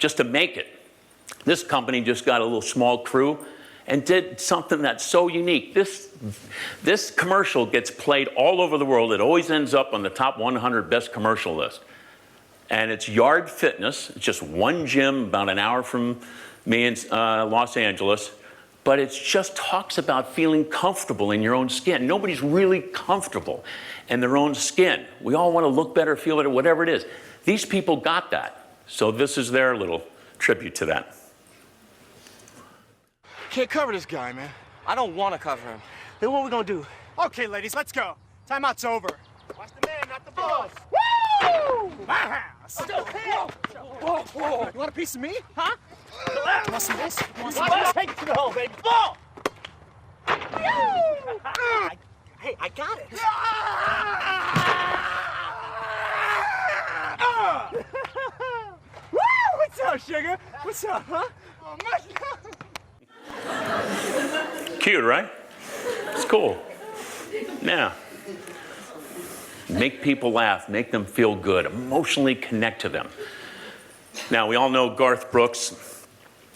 just to make it. This company just got a little small crew and did something that's so unique. This commercial gets played all over the world. It always ends up on the top 100 best commercial list. And it's Yard Fitness. It's just one gym about an hour from me in Los Angeles. But it just talks about feeling comfortable in your own skin. Nobody's really comfortable in their own skin. We all want to look better, feel better, whatever it is. These people got that. So this is their little tribute to that. Can't cover this guy, man. I don't want to cover him. Then what are we gonna do? Okay, ladies, let's go. Timeout's over. Watch the man, not the boss. Woo! My house. Whoa, whoa. You want a piece of me? Huh? You Want some of this? You want some want of this? Take it to the hole, baby. Ball! Hey, I got it. Woo! What's up, sugar? What's up, huh? Oh, my God. Cute, right? It's cool. Yeah. Make people laugh, make them feel good, emotionally connect to them. Now, we all know Garth Brooks,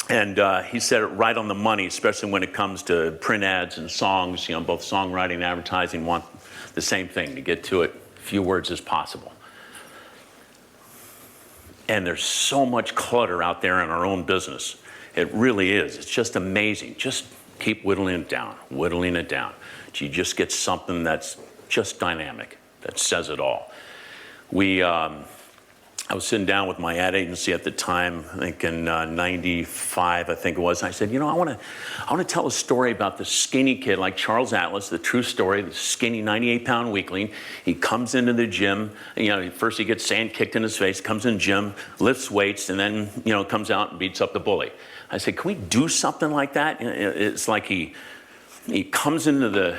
and he said it right on the money, especially when it comes to print ads and songs. You know, both songwriting and advertising want the same thing, to get to it few words as possible. And there's so much clutter out there in our own business. It really is. It's just amazing. Just keep whittling it down, whittling it down. You just get something that's just dynamic, that says it all. I was sitting down with my ad agency at the time, I think in 95, I think it was. And I said, you know, I want to tell a story about the skinny kid, like Charles Atlas, the true story, the skinny 98-pound weakling. He comes into the gym, you know, first he gets sand kicked in his face, comes in the gym, lifts weights, and then, you know, comes out and beats up the bully. I said, can we do something like that? It's like he comes into the,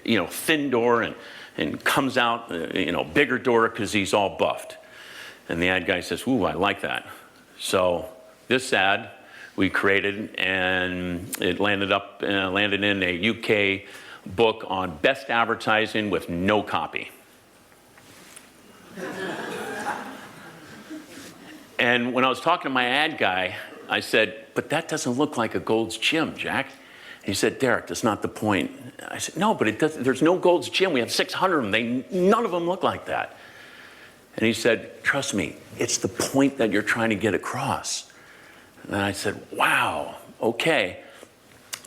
you know, thin door and comes out, you know, bigger door because he's all buffed. And the ad guy says, ooh, I like that. So this ad we created, and it landed in a UK book on best advertising with no copy. And when I was talking to my ad guy, I said, but that doesn't look like a Gold's Gym, Jack. He said, Derek, that's not the point. I said, no, but it doesn't. There's no Gold's Gym. We have 600 of them. None of them look like that. And he said, trust me, it's the point that you're trying to get across. And I said, wow, okay.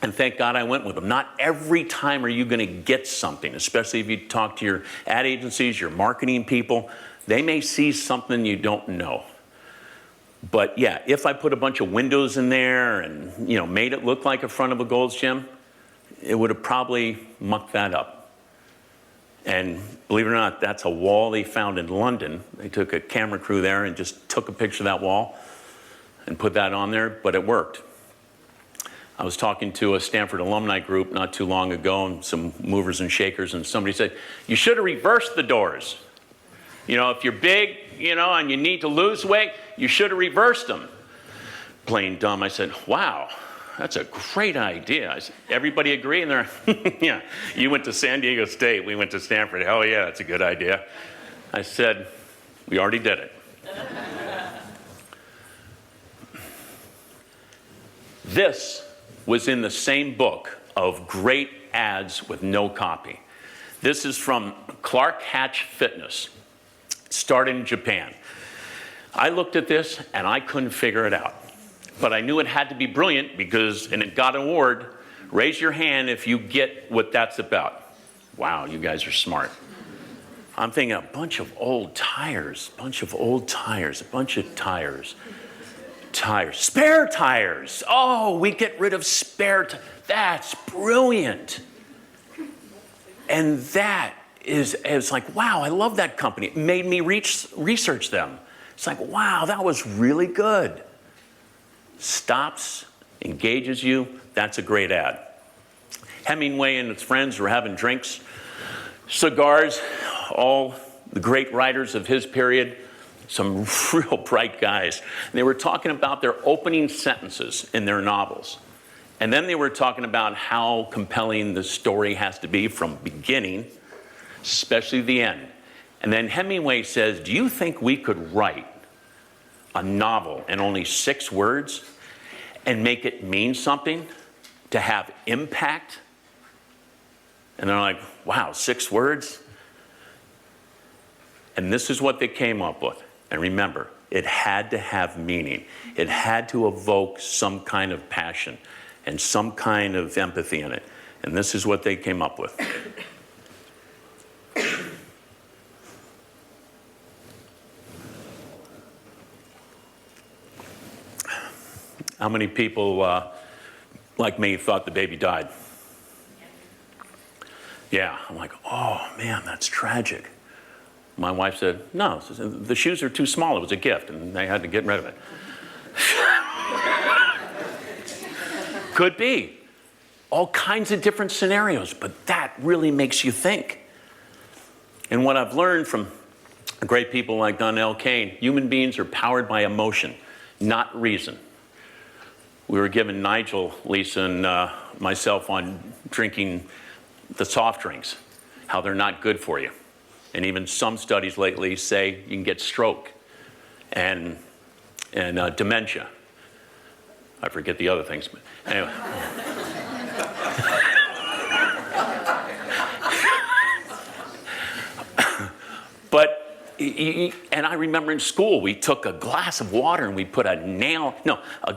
And thank God I went with him. Not every time are you going to get something, especially if you talk to your ad agencies, your marketing people. They may see something you don't know. But yeah, if I put a bunch of windows in there and, you know, made it look like a front of a Gold's Gym, it would have probably mucked that up. And believe it or not, that's a wall they found in London. They took a camera crew there and just took a picture of that wall and put that on there, but it worked. I was talking to a Stanford alumni group not too long ago, and some movers and shakers, and somebody said, you should have reversed the doors. You know, if you're big, you know, and you need to lose weight, you should have reversed them. Plain dumb. I said, wow. That's a great idea. I said, everybody agree? And they're, yeah, you went to San Diego State, we went to Stanford. Hell yeah, that's a good idea. I said, we already did it. This was in the same book of great ads with no copy. This is from Clark Hatch Fitness. It started in Japan. I looked at this and I couldn't figure it out. But I knew it had to be brilliant because, and it got an award. Raise your hand if you get what that's about. Wow, you guys are smart. I'm thinking a bunch of old tires, a bunch of tires. Spare tires. Oh, we get rid of spare tires. That's brilliant. And that it's like, wow, I love that company. It made me research them. It's like, wow, that was really good. Stops, engages you, that's a great ad. Hemingway and his friends were having drinks, cigars, all the great writers of his period, some real bright guys. And they were talking about their opening sentences in their novels. And then they were talking about how compelling the story has to be from beginning, especially the end. And then Hemingway says, do you think we could write a novel in only 6 words and make it mean something, to have impact? And they're like, wow, 6 words? And this is what they came up with. And remember, it had to have meaning. It had to evoke some kind of passion and some kind of empathy in it. And this is what they came up with. How many people, like me, thought the baby died? Yeah, I'm like, oh man, that's tragic. My wife said, no, the shoes are too small. It was a gift, and they had to get rid of it. Could be. All kinds of different scenarios, but that really makes you think. And what I've learned from great people like Donnell Kane, human beings are powered by emotion, not reason. we were giving Nigel, Lisa, and myself on drinking the soft drinks, how they're not good for you. And even some studies lately say you can get stroke and dementia. I forget the other things, but anyway. But, and I remember in school, we took a glass of water and we put a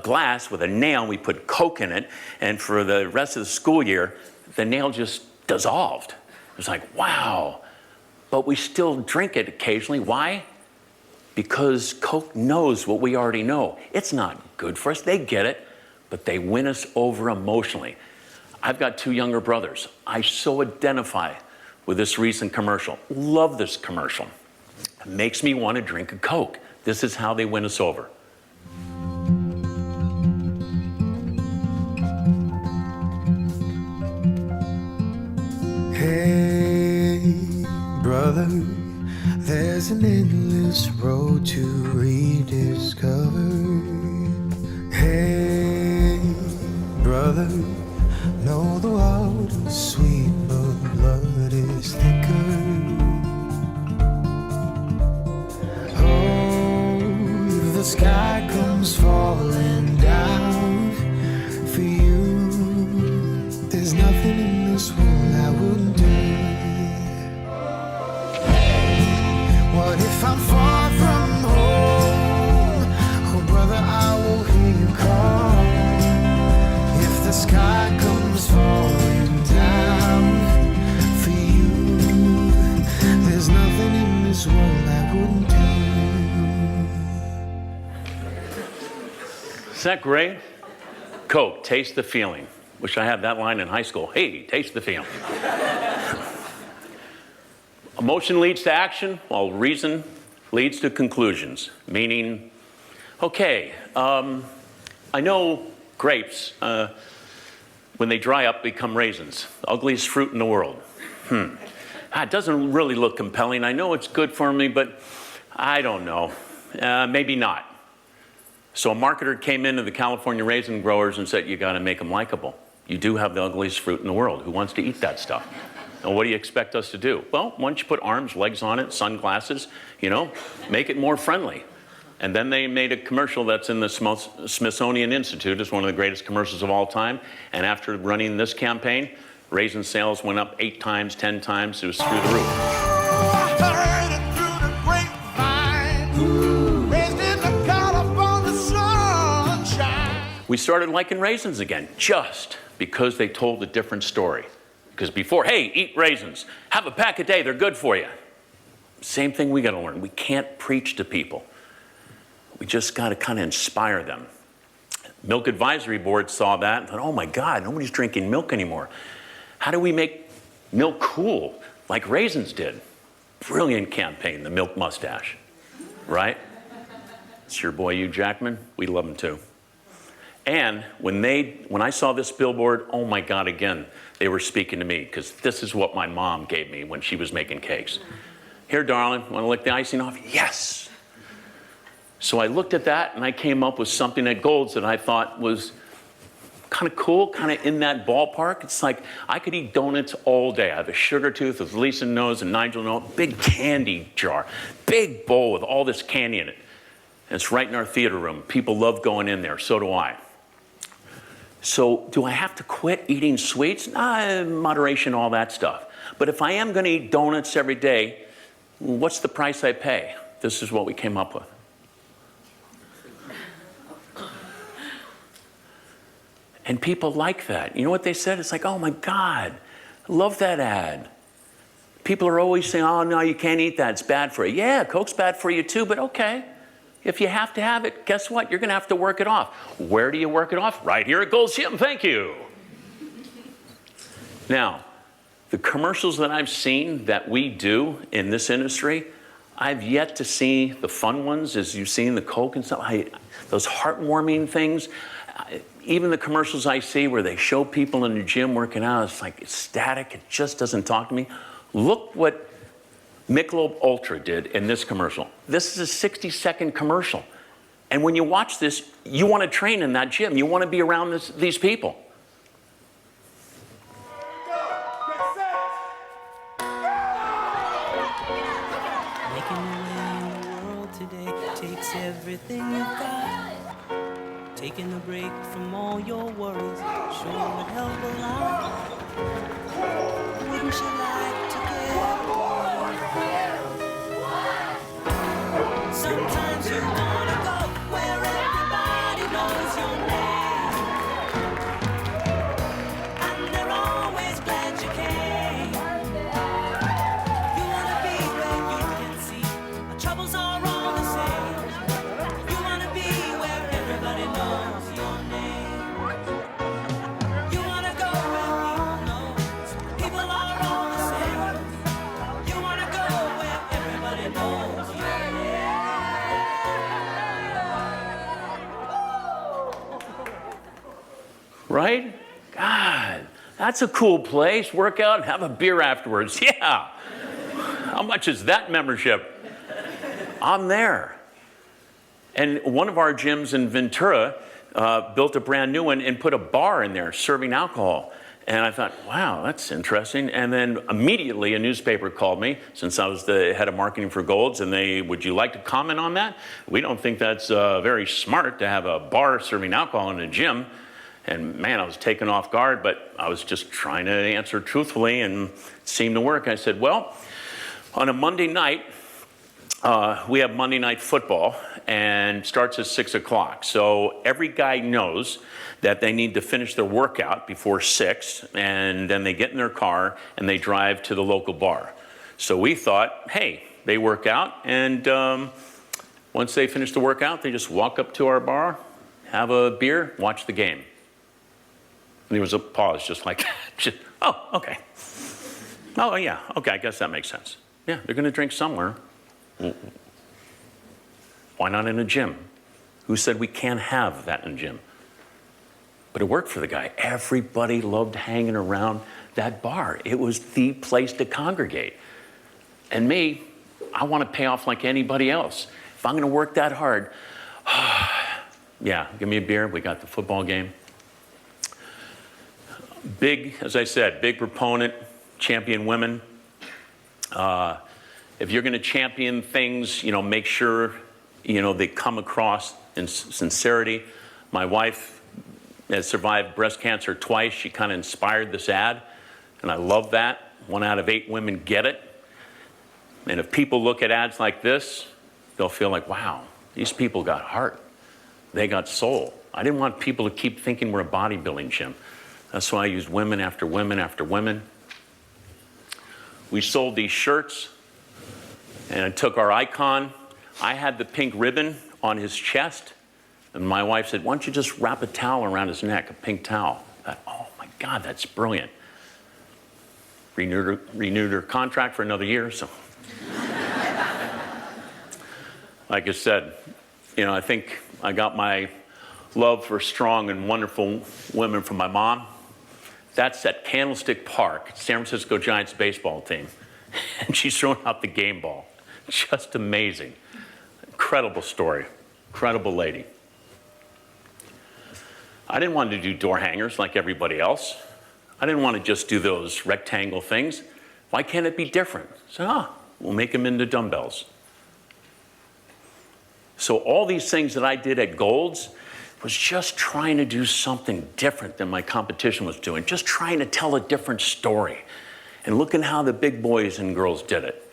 glass with a nail, and we put Coke in it, and for the rest of the school year, the nail just dissolved. It was like, wow. But we still drink it occasionally. Why? Because Coke knows what we already know. It's not good for us. They get it, but they win us over emotionally. I've got 2 younger brothers. I so identify with this recent commercial. Love this commercial. It makes me want to drink a Coke. This is how they win us over. Hey, brother, there's an endless road to rediscover. Hey, brother, know the water's sweet, but blood is thicker. Oh, the sky comes falling down for you. There's nothing in this world I wouldn't do. What if I'm far from home? Oh, brother, I will hear you call. If the sky comes falling down for you, there's nothing in this world I wouldn't do. Is that great? Coke, taste the feeling. Wish I had that line in high school. Hey, taste the feeling. Emotion leads to action, while reason leads to conclusions. Meaning, okay, I know grapes, when they dry up, become raisins. The ugliest fruit in the world. It doesn't really look compelling. I know it's good for me, but I don't know. Maybe not. So a marketer came into the California raisin growers and said, you got to make them likable. You do have the ugliest fruit in the world. Who wants to eat that stuff? And what do you expect us to do? Well, why don't you put arms, legs on it, sunglasses, make it more friendly. And then they made a commercial that's in the Smithsonian Institute. It's one of the greatest commercials of all time. And after running this campaign, raisin sales went up 8 times, 10 times. It was through the roof. We started liking raisins again, just because they told a different story. Because before, hey, eat raisins. Have a pack a day, they're good for you. Same thing we got to learn. We can't preach to people. We just got to kind of inspire them. Milk Advisory Board saw that and thought, oh my God, nobody's drinking milk anymore. How do we make milk cool like raisins did? Brilliant campaign, the Milk Mustache, right? It's your boy, Hugh Jackman. We love him too. And when I saw this billboard, oh my God, again, they were speaking to me, because this is what my mom gave me when she was making cakes. Here, darling, want to lick the icing off? Yes. So I looked at that and I came up with something at Gold's that I thought was kind of cool, kind of in that ballpark. It's like I could eat donuts all day. I have a sugar tooth, as Lisa knows and Nigel knows, big candy jar, big bowl with all this candy in it. And it's right in our theater room. People love going in there, so do I. So do I have to quit eating sweets? Moderation, all that stuff. But if I am going to eat donuts every day, what's the price I pay? This is what we came up with. And people like that. You know what they said? It's like, oh my God, I love that ad. People are always saying, oh no, you can't eat that, it's bad for you. Yeah, Coke's bad for you too, but okay. If you have to have it, guess what? You're going to have to work it off. Where do you work it off? Right here at Gold's Gym, thank you. Now, the commercials that I've seen that we do in this industry, I've yet to see the fun ones, as you've seen the Coke and stuff, those heartwarming things. Even the commercials I see where they show people in the gym working out, it's like it's static, it just doesn't talk to me. Look what Michelob Ultra did in this commercial. This is a 60-second commercial, And when you watch this, you want to train in that gym. You want to be around these people. Making your way in the world today takes everything you've got. Taking a break from all your worries sure would help a lot. Wouldn't you like to get away? Sometimes you wanna go where everybody knows your name, and they're always glad you came. You wanna be where you can see our troubles are all the same. You wanna be where everybody knows your name. You wanna go where people know people are all the same. You wanna go where everybody knows your name. Right? God, that's a cool place. Work out and have a beer afterwards. Yeah. How much is that membership? I'm there. And one of our gyms in Ventura built a brand new one and put a bar in there serving alcohol. And I thought, wow, that's interesting. And then immediately a newspaper called me, since I was the head of marketing for Gold's, and would you like to comment on that? We don't think that's very smart to have a bar serving alcohol in a gym. And man, I was taken off guard, but I was just trying to answer truthfully, and it seemed to work. I said, well, on a Monday night, we have Monday Night Football, and starts at 6 o'clock. So every guy knows that they need to finish their workout before 6, and then they get in their car and they drive to the local bar. So we thought, hey, they work out, and once they finish the workout, they just walk up to our bar, have a beer, watch the game. And there was a pause, just like that. Just, oh, okay. Oh, yeah, okay, I guess that makes sense. Yeah, they're going to drink somewhere. Why not in a gym? Who said we can't have that in a gym? But it worked for the guy. Everybody loved hanging around that bar. It was the place to congregate. And me, I want to pay off like anybody else. If I'm going to work that hard, yeah, give me a beer. We got the football game. Big, as I said, big proponent, champion women. If you're going to champion things, make sure, they come across in sincerity. My wife has survived breast cancer twice. She kind of inspired this ad, and I love that. 1 out of 8 women get it. And if people look at ads like this, they'll feel like, wow, these people got heart. They got soul. I didn't want people to keep thinking we're a bodybuilding gym. That's why I used women after women after women. We sold these shirts, and I took our icon. I had the pink ribbon on his chest, and my wife said, why don't you just wrap a towel around his neck, a pink towel? I thought, oh my God, that's brilliant. Renewed her contract for another year, so. Like I said, I think I got my love for strong and wonderful women from my mom. That's at Candlestick Park, San Francisco Giants baseball team. And she's throwing out the game ball. Just amazing. Incredible story. Incredible lady. I didn't want to do door hangers like everybody else. I didn't want to just do those rectangle things. Why can't it be different? So, we'll make them into dumbbells. So all these things that I did at Gold's was just trying to do something different than my competition was doing, just trying to tell a different story. And look at how the big boys and girls did it.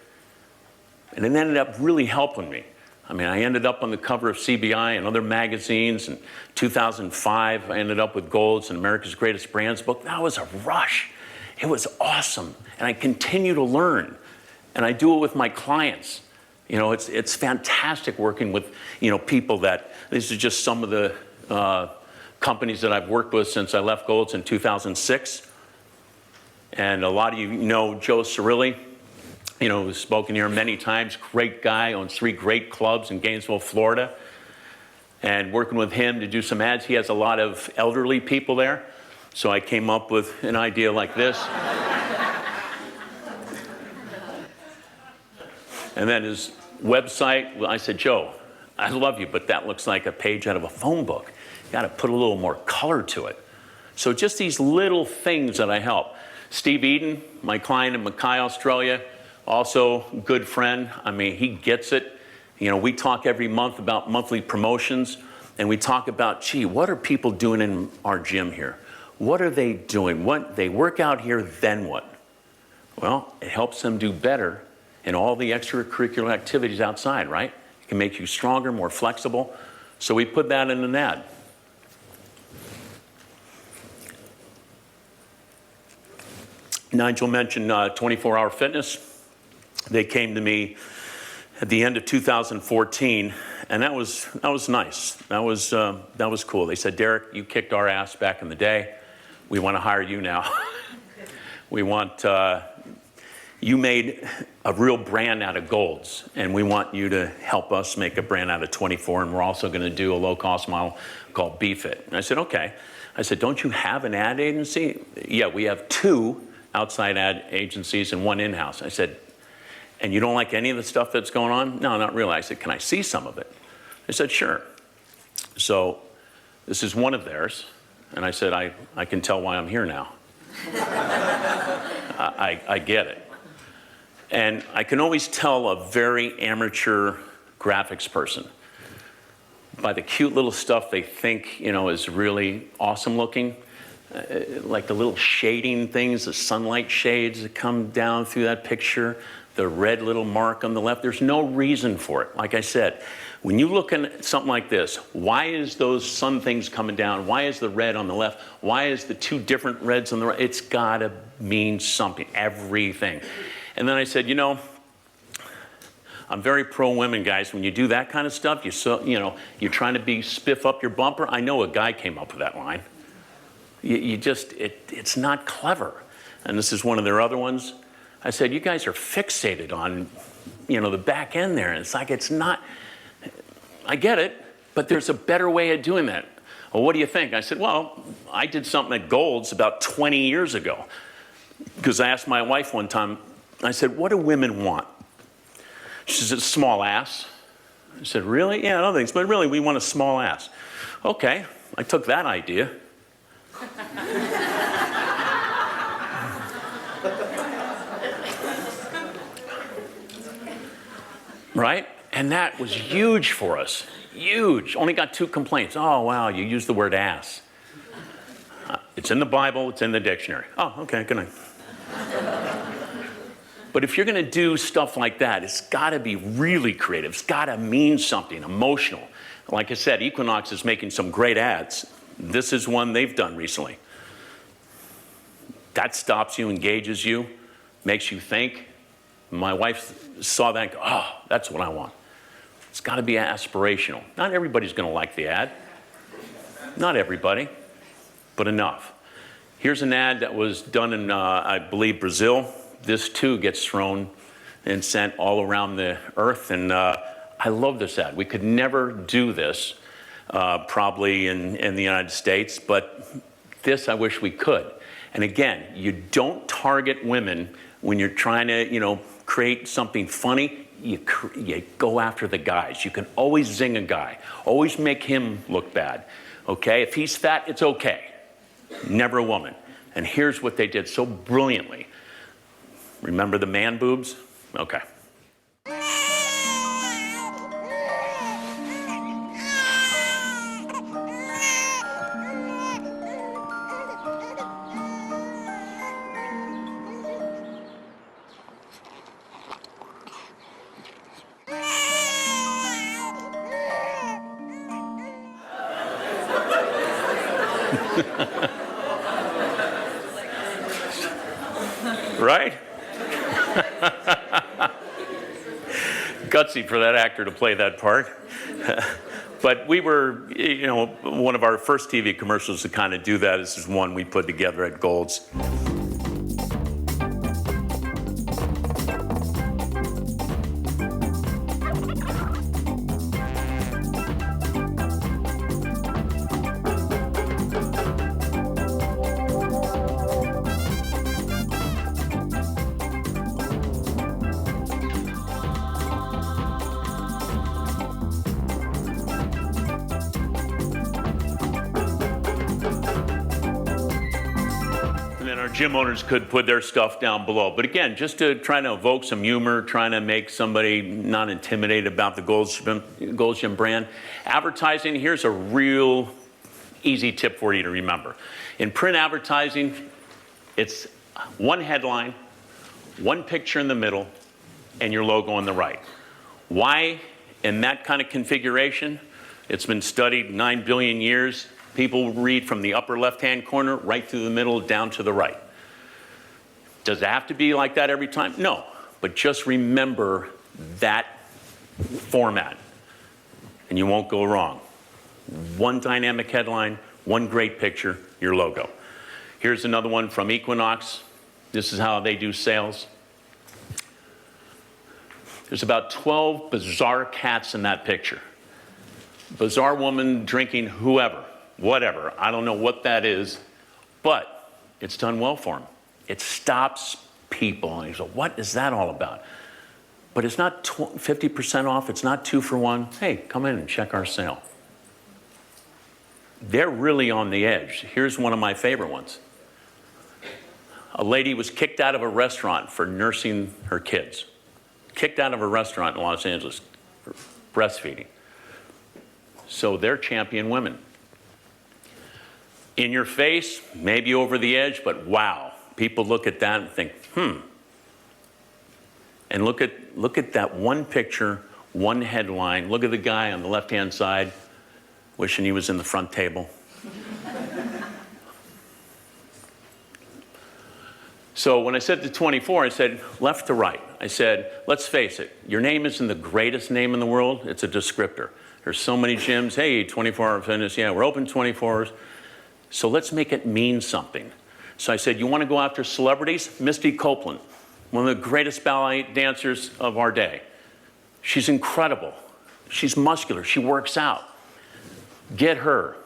And it ended up really helping me. I mean, I ended up on the cover of CBI and other magazines. In 2005, I ended up with Gold's and America's Greatest Brands book. That was a rush. It was awesome. And I continue to learn. And I do it with my clients. It's fantastic working with, people that, these are just some of the companies that I've worked with since I left Gold's in 2006. And a lot of you know Joe Cirilli, who's spoken here many times. Great guy, owns 3 great clubs in Gainesville, Florida. And working with him to do some ads, he has a lot of elderly people there. So I came up with an idea like this. And then his website, I said, Joe, I love you, but that looks like a page out of a phone book. You got to put a little more color to it. So just these little things that I help. Steve Eden, my client in Mackay, Australia, also good friend. I mean, he gets it. You know, we talk every month about monthly promotions, and we talk about, gee, what are people doing in our gym here? What are they doing? What they work out here, then what? Well, it helps them do better in all the extracurricular activities outside, right? It can make you stronger, more flexible. So we put that in an ad. Nigel mentioned 24-hour fitness. They came to me at the end of 2014, and that was nice. That was cool. They said, Derek, you kicked our ass back in the day. We want to hire you now. We want you made a real brand out of Golds, and we want you to help us make a brand out of 24, and we're also going to do a low-cost model called BFit. And I said, okay. I said, don't you have an ad agency? Yeah, we have 2 outside ad agencies and 1 in-house. I said, and you don't like any of the stuff that's going on? No, not really. I said, can I see some of it? They said, sure. So this is one of theirs. And I said, I can tell why I'm here now. I get it. And I can always tell a very amateur graphics person by the cute little stuff they think, you know, is really awesome looking. Like the little shading things, the sunlight shades that come down through that picture, the red little mark on the left. There's no reason for it. Like I said, when you look at something like this, why is those sun things coming down? Why is the red on the left? Why is the 2 different reds on the right? It's gotta mean something, everything. And then I said, you know, I'm very pro-women, guys. When you do that kind of stuff, you're trying to spiff up your bumper. I know a guy came up with that line. It's not clever. And this is one of their other ones. I said, you guys are fixated on, the back end there. And it's like, it's not, I get it, but there's a better way of doing that. Well, what do you think? I said, well, I did something at Gold's about 20 years ago. Because I asked my wife one time, I said, what do women want? She said, small ass. I said, really? Yeah, other things, but really, we want a small ass. Okay, I took that idea. Right? And that was huge for us. Huge. Only got 2 complaints. Oh, wow, you used the word ass. It's in the Bible, it's in the dictionary. Oh, okay, good night. But if you're going to do stuff like that, it's got to be really creative. It's got to mean something, emotional. Like I said, Equinox is making some great ads. This is one they've done recently. That stops you, engages you, makes you think. My wife saw that and go, oh, that's what I want. It's got to be aspirational. Not everybody's going to like the ad. Not everybody, but enough. Here's an ad that was done in, I believe, Brazil. This, too, gets thrown and sent all around the earth. And I love this ad. We could never do this, probably in the United States, but this I wish we could. And again, you don't target women when you're trying to, create something funny. You go after the guys. You can always zing a guy. Always make him look bad. Okay? If he's fat, it's okay. Never a woman. And here's what they did so brilliantly. Remember the man boobs? Okay. Right? Gutsy for that actor to play that part. But we were, one of our first TV commercials to kind of do that. This is one we put together at Gold's. and our gym owners could put their stuff down below. But again, just to try to evoke some humor, trying to make somebody not intimidated about the Gold's Gym brand. Advertising, here's a real easy tip for you to remember. In print advertising, it's one headline, one picture in the middle, and your logo on the right. Why in that kind of configuration? It's been studied 9 billion years. People read from the upper left-hand corner right through the middle down to the right. Does it have to be like that every time? No, but just remember that format and you won't go wrong. One dynamic headline, one great picture, your logo. Here's another one from Equinox. This is how they do sales. There's about 12 bizarre cats in that picture. Bizarre woman drinking whoever. Whatever, I don't know what that is, but it's done well for them. It stops people, and you go, what is that all about? But it's not 50% off, it's not 2 for 1. Hey, come in and check our sale. They're really on the edge. Here's one of my favorite ones. A lady was kicked out of a restaurant for nursing her kids. Kicked out of a restaurant in Los Angeles for breastfeeding. So they're champion women. In your face, maybe over the edge, but wow. People look at that and think, And look at that one picture, one headline. Look at the guy on the left-hand side wishing he was in the front table. So when I said to 24, I said left to right. I said, let's face it, your name isn't the greatest name in the world, it's a descriptor. There's so many gyms, hey, 24-hour fitness, yeah, we're open 24 hours. So let's make it mean something. So I said, you want to go after celebrities? Misty Copeland, one of the greatest ballet dancers of our day. She's incredible. She's muscular. She works out. Get her.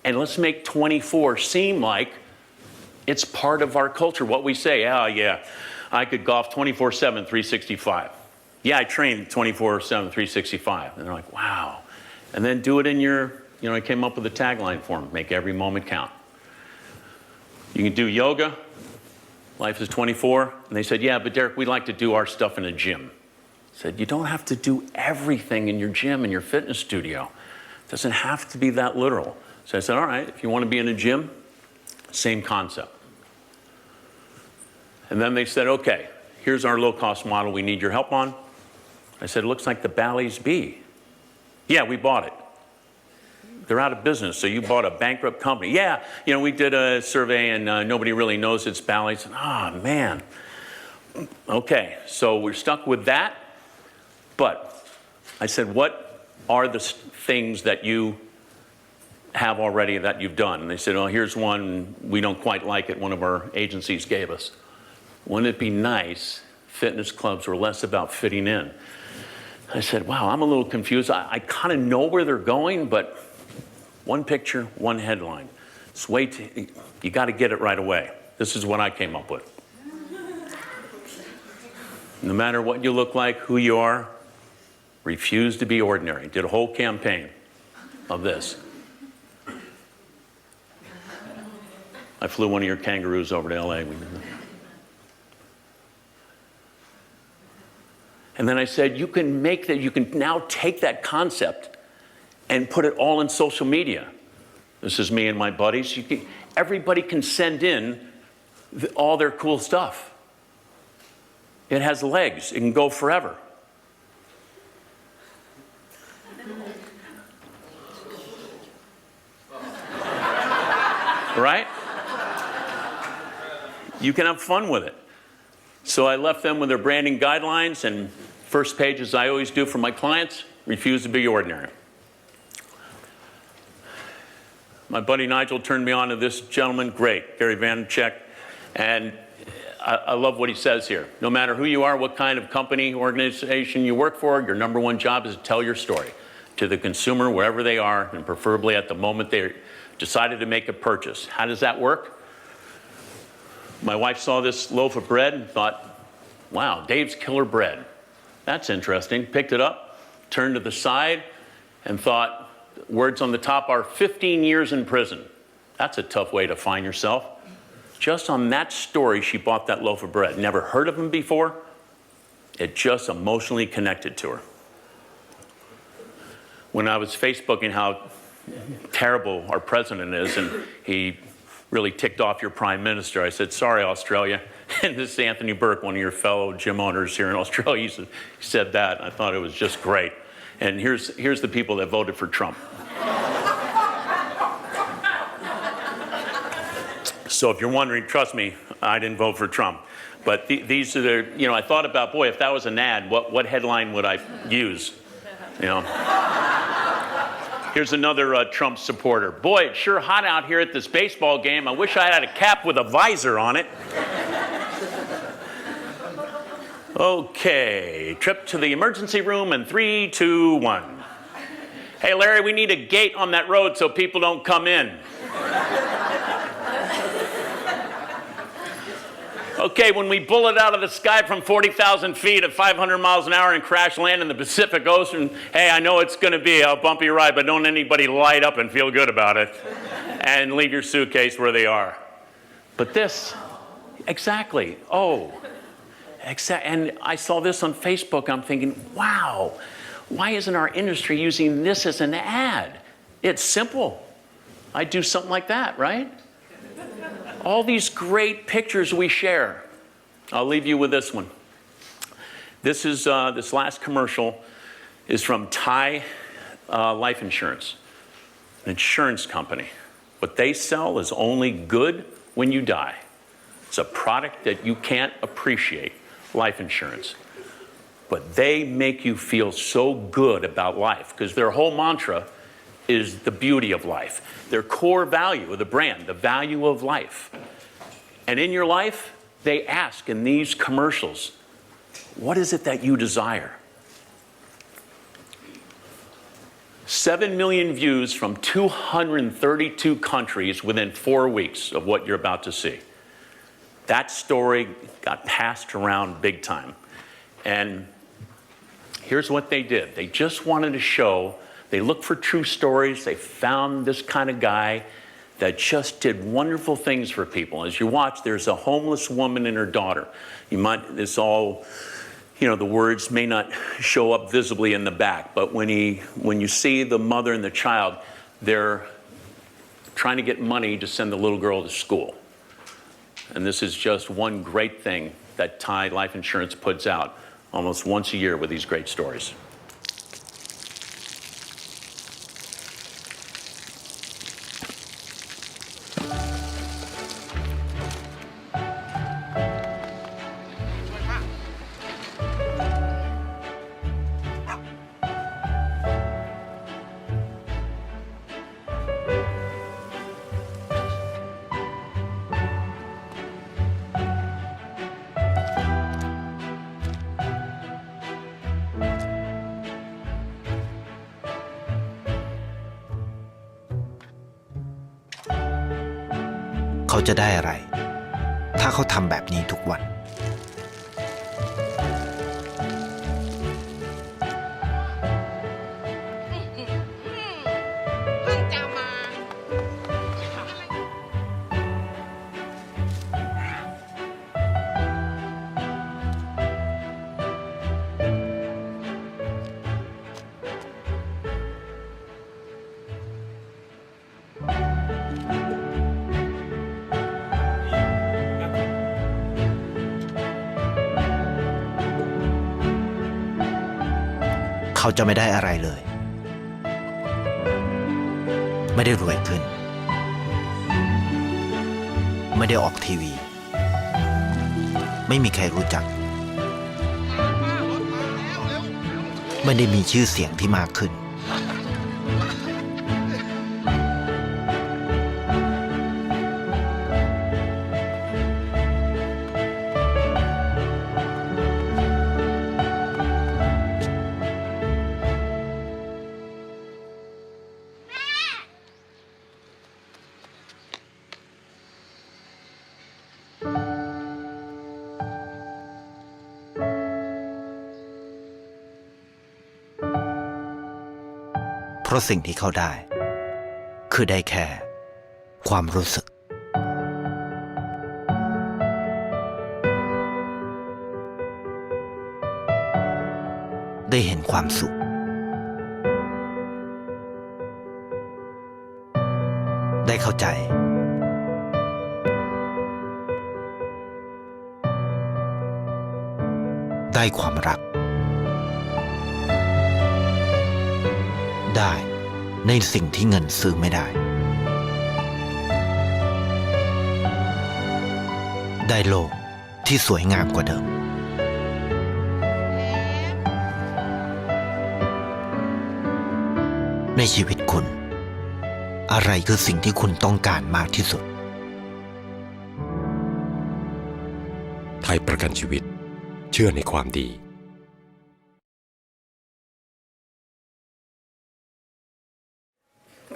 And let's make 24 seem like it's part of our culture. What we say, oh yeah, I could golf 24/7, 365. Yeah, I train 24/7, 365. And they're like, wow. And then do it in your, I came up with a tagline for them, make every moment count. You can do yoga, life is 24. And they said, yeah, but Derek, we like to do our stuff in a gym. I said, you don't have to do everything in your gym, in your fitness studio. It doesn't have to be that literal. So I said, all right, if you want to be in a gym, same concept. And then they said, okay, here's our low-cost model we need your help on. I said, it looks like the Bally's Bee. Yeah, we bought it. They're out of business, so you bought a bankrupt company. Yeah, we did a survey and nobody really knows it's Bally's. Ah, man. Okay, so we're stuck with that. But I said, what are the things that you have already that you've done? And they said, oh, here's one, we don't quite like it, one of our agencies gave us. Wouldn't it be nice fitness clubs were less about fitting in? I said, wow, I'm a little confused. I kind of know where they're going, but one picture, one headline. You got to get it right away. This is what I came up with. No matter what you look like, who you are, refuse to be ordinary. Did a whole campaign of this. I flew one of your kangaroos over to LA. And then I said, you can make that, you can now take that concept and put it all in social media. This is me and my buddies. Everybody can send in all their cool stuff. It has legs. It can go forever. Right? You can have fun with it. So I left them with their branding guidelines, and first page, as I always do for my clients, refuse to be ordinary. My buddy Nigel turned me on to this gentleman, great, Gary Vaynerchuk, and I love what he says here. No matter who you are, what kind of company, organization you work for, your number one job is to tell your story to the consumer wherever they are, and preferably at the moment they decided to make a purchase. How does that work? My wife saw this loaf of bread and thought, wow, Dave's Killer Bread. That's interesting. Picked it up, turned to the side, and thought, words on the top are 15 years in prison. That's a tough way to find yourself. Just on that story, she bought that loaf of bread. Never heard of him before. It just emotionally connected to her. When I was Facebooking how terrible our president is, and he really ticked off your prime minister, I said, sorry, Australia. And this is Anthony Burke, one of your fellow gym owners here in Australia. He said that. I thought it was just great. And here's the people that voted for Trump. So if you're wondering, trust me, I didn't vote for Trump. But these are the, you know, I thought about, boy, if that was an ad, what headline would I use? You know. Here's another Trump supporter. Boy, it's sure hot out here at this baseball game. I wish I had a cap with a visor on it. Okay, trip to the emergency room in 3, 2, 1. Hey, Larry, we need a gate on that road so people don't come in. Okay, when we bullet out of the sky from 40,000 feet at 500 miles an hour and crash land in the Pacific Ocean, hey, I know it's going to be a bumpy ride, but don't anybody light up and feel good about it and leave your suitcase where they are. But this, exactly, and I saw this on Facebook. I'm thinking, wow, why isn't our industry using this as an ad? It's simple. I'd do something like that, right? All these great pictures we share. I'll leave you with this one. This is this last commercial is from Thai Life Insurance, an insurance company. What they sell is only good when you die. It's a product that you can't appreciate, life insurance. But they make you feel so good about life because their whole mantra is the beauty of life. Their core value of the brand, the value of life. And in your life, they ask in these commercials, what is it that you desire? 7 million views from 232 countries within 4 weeks of what you're about to see. That story got passed around big time. And here's what they did. They just wanted to show, they looked for true stories. They found this kind of guy that just did wonderful things for people. As you watch, there's a homeless woman and her daughter. The words may not show up visibly in the back, but when you see the mother and the child, they're trying to get money to send the little girl to school. And this is just one great thing that Thai Life Insurance puts out almost once a year with these great stories.เขาจะได้อะไรถ้าเขาทำแบบนี้ทุกวันเขาจะไม่ได้อะไรเลยไม่ได้รวยขึ้นไม่ได้ออกทีวีไม่มีใครรู้จักไม่ได้มีชื่อเสียงที่มากขึ้นเพราะสิ่งที่เขาได้คือได้แค่ความรู้สึก ได้เห็นความสุขได้เข้าใจได้ความรักได้ในสิ่งที่เงินซื้อไม่ได้ได้โลกที่สวยงามกว่าเดิมในชีวิตคุณอะไรคือสิ่งที่คุณต้องการมากที่สุดไทยประกันชีวิตเชื่อในความดี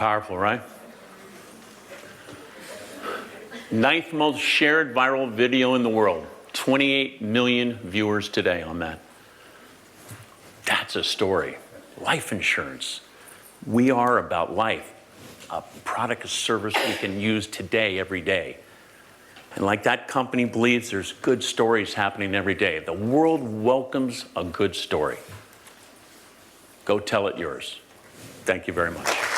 Powerful, right? Ninth most shared viral video in the world. 28 million viewers today on that. That's a story. Life insurance. We are about life. A product, a service we can use today, every day. And like that company believes there's good stories happening every day. The world welcomes a good story. Go tell it yours. Thank you very much.